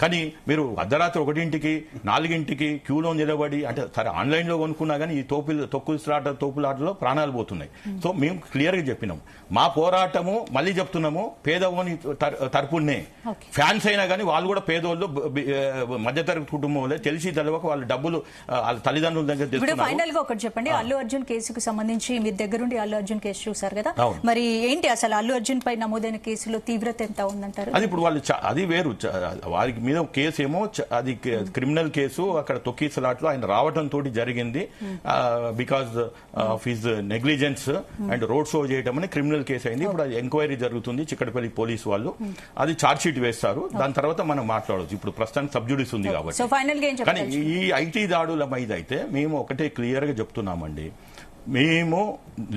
కానీ మీరు అర్ధరాత్రి 1ంటికి 4ంటికి క్యూలో నిలబడి, అంటే సరే ఆన్లైన్ లో కొనుక్కున్నా కానీ ఈ తోపులాటలో ప్రాణాలు పోతున్నాయి. సో మేము క్లియర్ గా చెప్పినాం, మా పోరాటము మళ్ళీ చెప్తున్నాము పేదవాని తరపునే. ఫ్యాన్స్ అయినా కానీ వాళ్ళు కూడా పేదోళ్ళు, మధ్యతరగతి కుటుంబంలో తెలిసి తెలవక వాళ్ళ డబ్బులు వాళ్ళ తల్లిదండ్రుల దగ్గర తెచ్చుకున్నారు. ఫైనల్ గా ఒకటి చెప్పండి, అల్లు అర్జున్ కేసుకు సంబంధించి మీ దగ్గరుండి అల్లు అర్జున్ కేసు చూసారు కదా, మరి ఏంటి అసలు అల్లు అర్జున్ పై నమోదైన కేసులో తీవ్రత ఎంత ఉందంటారు? అది ఇప్పుడు వాళ్ళు అది వేరు, వారికి మీద కేసు ఏమో అది క్రిమినల్ కేసు, అక్కడ తొక్కిసలాట్లో ఆయన రావడం తోటి జరిగింది. Because of his negligence and road show చేయడం అని క్రిమినల్ కేసు అయింది. ఇప్పుడు అది ఎంక్వైరీ జరుగుతుంది. చిక్కడపల్లి పోలీసు వాళ్ళు అది ఛార్జ్ షీట్ వేస్తారు. దాని తర్వాత మనం మాట్లాడవచ్చు. ఇప్పుడు ప్రస్తుతానికి సబ్జుడిస్ ఉంది కాబట్టి. కానీ ఈ ఐటీ దాడుల మీద అయితే మేము ఒకటే క్లియర్ గా చెప్తున్నామండి, మేము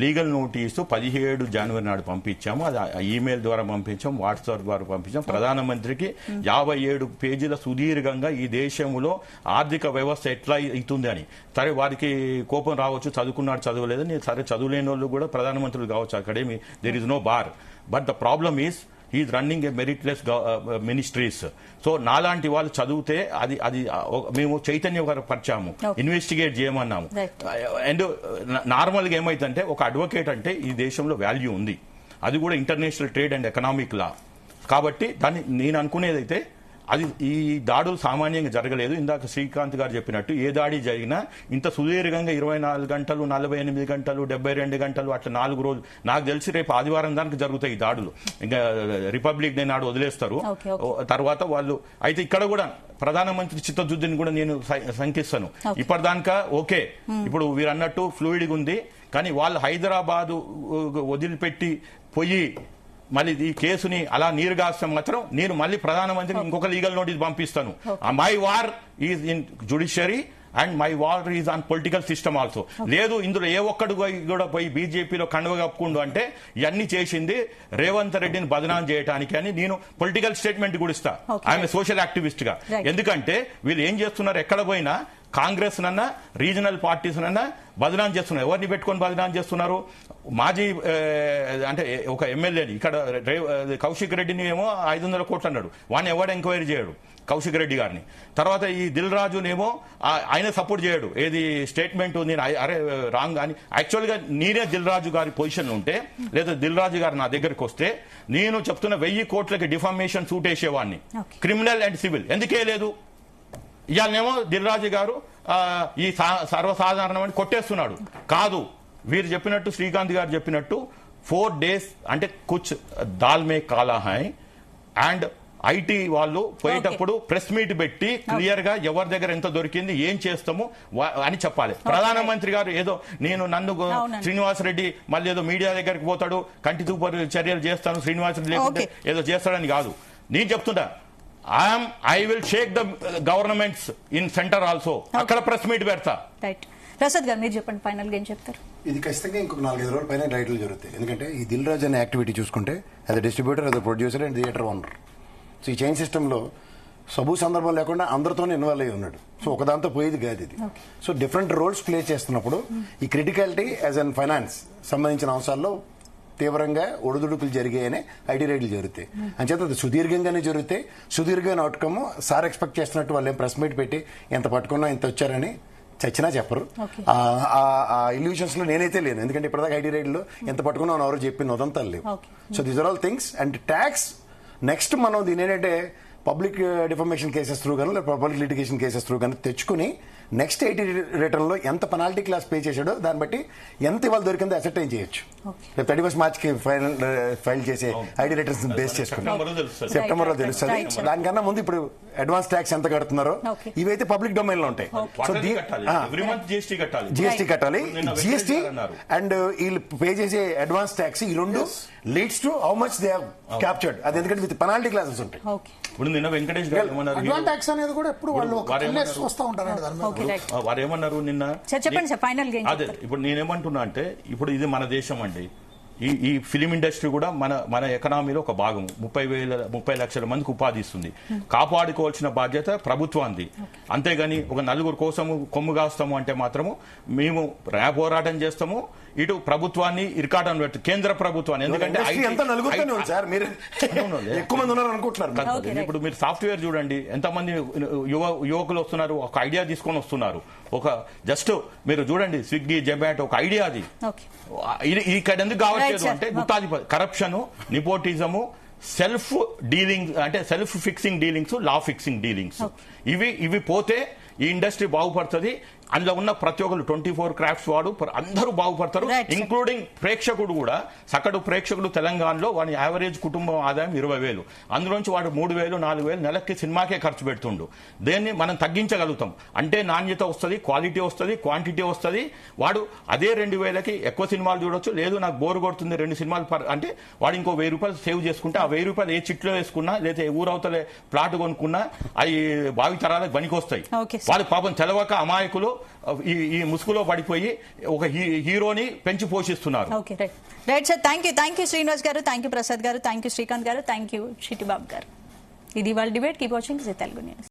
లీగల్ నోటీసు 17 జనవరి నాడు పంపించాము. అది ఈమెయిల్ ద్వారా పంపించాం, వాట్సాప్ ద్వారా పంపించాం. ప్రధానమంత్రికి 57 పేజీల సుదీర్ఘంగా ఈ దేశంలో ఆర్థిక వ్యవస్థ ఎట్లా అవుతుంది అని. సరే వారికి కోపం రావచ్చు, చదువుకున్నాడు చదవలేదని. సరే చదువులేని వాళ్ళు కూడా ప్రధానమంత్రులు కావచ్చు, అక్కడేమి there is no bar. But the problem is he is running a meritless ministries. So నాలాంటి వాళ్ళు చదివితే అది మేము చైతన్యపరిచాము, ఇన్వెస్టిగేట్ చేయమన్నాము. అండ్ నార్మల్గా ఏమైందంటే ఒక అడ్వకేట్ అంటే ఈ దేశంలో వాల్యూ ఉంది, అది కూడా ఇంటర్నేషనల్ ట్రేడ్ అండ్ ఎకనామిక్ లా. కాబట్టి దాన్ని నేను అనుకునేదైతే అది ఈ దాడులు సామాన్యంగా జరగలేదు. ఇందాక శ్రీకాంత్ గారు చెప్పినట్టు ఏ దాడి జరిగినా ఇంత సుదీర్ఘంగా 24 గంటలు, 48 గంటలు, 72 గంటలు అట్లా 4 రోజులు, నాకు తెలిసి రేపు ఆదివారం దానికి జరుగుతాయి ఈ దాడులు. ఇంకా రిపబ్లిక్ డే నాడు వదిలేస్తారు తర్వాత వాళ్ళు. అయితే ఇక్కడ కూడా ప్రధానమంత్రి చిత్తశుద్ధిని కూడా నేను శంకిస్తాను. ఇప్పటిదాకా ఓకే, ఇప్పుడు వీరు అన్నట్టు ఫ్లూయిడ్గా ఉంది, కానీ వాళ్ళు హైదరాబాదు వదిలిపెట్టి పోయి మళ్ళీ ఈ కేసుని అలా నీరుగాస్తే మాత్రం నేను మళ్ళీ ప్రధానమంత్రికి ఇంకొక లీగల్ నోటీస్ పంపిస్తాను. My war is in judiciary and my war is on political system also. లేదు ఇందులో ఏ ఒక్కడు కూడా పోయి బీజేపీలో కండువ కప్పుకుండు అంటే ఇవన్నీ చేసింది రేవంత్ రెడ్డిని బదనాం చేయడానికి అని నేను పొలిటికల్ స్టేట్మెంట్ కూడా ఇస్తా, ఆమె సోషల్ యాక్టివిస్ట్ గా. ఎందుకంటే వీళ్ళు ఏం చేస్తున్నారు, ఎక్కడ పోయినా కాంగ్రెస్ నన్నా రీజనల్ పార్టీస్ నన్నా బదనాం చేస్తున్నారు. ఎవరిని పెట్టుకొని బదనాం చేస్తున్నారు? మాజీ అంటే ఒక ఎమ్మెల్యేని ఇక్కడ కౌశిక్ రెడ్డిని ఏమో 500 కోట్లు అన్నాడు, వాడిని ఎవరు ఎంక్వైరీ చేయడు కౌశిక్ రెడ్డి గారిని. తర్వాత ఈ దిల్ రాజునేమో ఆయన సపోర్ట్ చేయడు, ఏది స్టేట్మెంట్ నేను అరే రాంగ్ అని. యాక్చువల్గా నేనే దిల్ రాజు గారి పొజిషన్ ఉంటే, లేదా దిల్ రాజు గారు నా దగ్గరికి వస్తే నేను చెప్తున్న 1000 కోట్లకి డిఫామేషన్ సూట్ వేసేవాడిని, క్రిమినల్ అండ్ సివిల్. ఎందుకే లేదు? ఇవాళనేమో దిల్ రాజు గారు ఈ సర్వసాధారణమని కొట్టేస్తున్నాడు. కాదు, వీరు చెప్పినట్టు, శ్రీకాంత్ గారు చెప్పినట్టు 4 days అంటే కుచ్ దాల్ మే కాలా హై. అండ్ ఐటీ వాళ్ళు పోయేటప్పుడు ప్రెస్ మీట్ పెట్టి క్లియర్ గా ఎవరి దగ్గర ఎంత దొరికింది, ఏం చేస్తాము అని చెప్పాలి. ప్రధానమంత్రి గారు ఏదో నన్ను శ్రీనివాసరెడ్డి మళ్ళీ ఏదో మీడియా దగ్గరికి పోతాడు, కంటి తూపరు చర్యలు చేస్తాను, శ్రీనివాసరెడ్డి లేకుంటే ఏదో చేస్తాడని కాదు. నేను చెప్తున్నా, I will shake the governments in center also. అక్కడ ప్రెస్ మీట్ పెడతా. ప్రసాద్ గారు మీరు చెప్పండి, ఫైనల్ గా ఏం చెప్తారు? ఇది ఖచ్చితంగా ఇంకొక 4-5 రోజుల పైన రైట్లు జరుగుతాయి. ఎందుకంటే ఈ దిల్ రాజు అనే యాక్టివిటీ చూసుకుంటే as a distributor, as a producer and theatre owner. So ఈ చైన్ సిస్టంలో సబు సందర్భం లేకుండా అందరితోనే ఇన్వాల్వ్ అయ్యి ఉన్నాడు. సో ఒకదాంతో పోయేది కాదు ఇది. సో డిఫరెంట్ రోల్స్ ప్లే చేస్తున్నప్పుడు ఈ క్రిటికాలిటీ యాజ్ అన్ ఫైనాన్స్ సంబంధించిన అంశాల్లో తీవ్రంగా ఒడిదుడుకులు జరిగాయని ఐటీ రైడ్లు జరుగుతాయి. అంచేత అది సుదీర్ఘంగానే జరుగుతాయి. సుదీర్ఘమైన అవుట్కమ్ సార్ ఎక్స్పెక్ట్ చేస్తున్నట్టు వాళ్ళు ఏం ప్రెస్ మీట్ పెట్టి ఎంత పట్టుకున్నా ఎంత వచ్చారని చచ్చినా చెప్పరు. ఆ ఇల్యూషన్స్ లో నేనైతే లేను, ఎందుకంటే ఇప్పటిదాకా ఐటీ రైడ్లో ఎంత పట్టుకున్నా ఎవరు చెప్పిన ఉదంతాలు లేవు. So these are all things. And tax next మనం దీని ఏంటంటే పబ్లిక్ డిఫర్మేషన్ కేసెస్ త్రూ కానీ, లేదా పబ్లిక్ లిటిగేషన్ కేసెస్ త్రూ కానీ తెచ్చుకుని నెక్స్ట్ ఐటీ రిటర్న్ లో ఎంత పెనాల్టీ క్లాస్ పే చేశాడో దాన్ని బట్టి ఎంత ఇవాళ దొరికిందో అసెప్టైన్ చేయొచ్చు. 31 మార్చికి ఫైల్ చేసే ఐటీ రిటర్న్స్ బేస్ చేసుకుని సెప్టెంబర్ లో తెలుస్తుంది. దానికన్నా ముందు ఇప్పుడు అడ్వాన్స్ ట్యాక్స్ ఎంత కడుతున్నారో ఇవైతే పబ్లిక్ డొమైన్ లో ఉంటాయి. సో జిఎస్టీ కట్టాలి, జిఎస్టీ అండ్ వీళ్ళు పే చేసే అడ్వాన్స్ ట్యాక్స్, ఈ రెండు leads to how much they have captured. అది ఎందుకంటే విత్ పెనాల్టీ క్లాసెస్ ఉంటాయి. ఇప్పుడు నిన్న వెంకటేష్ గారు అడ్వాన్స్ ట్యాక్స్ అనేది కూడా ఎప్పుడు వాళ్ళు వస్తూ ఉంటారు. వారు ఏమన్నారు నిన్న, చెప్పండి సార్ ఫైనల్ గా. అదే ఇప్పుడు నేనేమంటున్నా అంటే, ఇప్పుడు ఇది మన దేశం అండి. ఈ ఫిలిం ఇండస్ట్రీ కూడా మన ఎకనామీలో ఒక భాగం. 30 లక్షల మందికి ఉపాధి ఇస్తుంది. కాపాడుకోవాల్సిన బాధ్యత ప్రభుత్వానికి. అంతేగాని ఒక నలుగురు కోసము కొమ్ము కాస్తాము అంటే మాత్రము మేము పోరాటం చేస్తాము, ఇటు ప్రభుత్వాన్ని ఇరకాటం పెట్టు, కేంద్ర ప్రభుత్వాన్ని. ఎందుకంటే ఇప్పుడు మీరు సాఫ్ట్వేర్ చూడండి, ఎంతమంది యువకులు వస్తున్నారు, ఒక ఐడియా తీసుకొని వస్తున్నారు. ఒక జస్ట్ మీరు చూడండి, స్విగ్గీ, జొమాటో ఒక ఐడియా, అది ఇక్కడ ఎందుకు కావట్లేదు అంటే గుత్తాధిపతి, కరప్షన్, నిపోటిజము, సెల్ఫ్ డీలింగ్స్, అంటే సెల్ఫ్ ఫిక్సింగ్ డీలింగ్స్, లా ఫిక్సింగ్ డీలింగ్స్, ఇవి పోతే ఈ ఇండస్ట్రీ బాగుపడుతుంది. అందులో ఉన్న ప్రతి ఒక్కరు 24 క్రాఫ్ట్స్ వాడు అందరూ బాగుపడతారు, ఇంక్లూడింగ్ ప్రేక్షకుడు కూడా. సగటు ప్రేక్షకుడు తెలంగాణలో వాడి యావరేజ్ కుటుంబ ఆదాయం 20,000, అందులోంచి వాడు 3,000, 4,000 నెలకి సినిమాకే ఖర్చు పెడుతుండు. దేన్ని మనం తగ్గించగలుగుతాం అంటే నాణ్యత వస్తుంది, క్వాలిటీ వస్తుంది, క్వాంటిటీ వస్తుంది. వాడు అదే 2,000కి ఎక్కువ సినిమాలు చూడొచ్చు. లేదు నాకు బోరు కొడుతుంది 2 సినిమాలు అంటే వాడు ఇంకో 1,000 రూపాయలు సేవ్ చేసుకుంటే, ఆ 1,000 రూపాయలు ఏ చిట్లో వేసుకున్నా, లేదా ఊరవతలే ప్లాట్ కొనుక్కున్నా అవి భావి తరాలకు పనికొస్తాయి. వాళ్ళు పాపం తెలవక అమాయకులు ఈ ముసుగులో పడిపోయి ఒక హీరోని పెంచి పోషిస్తున్నారు. Right sir, thank you Srinivas గారు, థ్యాంక్ యూ ప్రసాద్ గారు, థ్యాంక్ యూ శ్రీకాంత్ గారు, థ్యాంక్ యూ చిట్టిబాబు గారు. ఇది వాళ్ళ debate. Keep watching Zee Telugu news.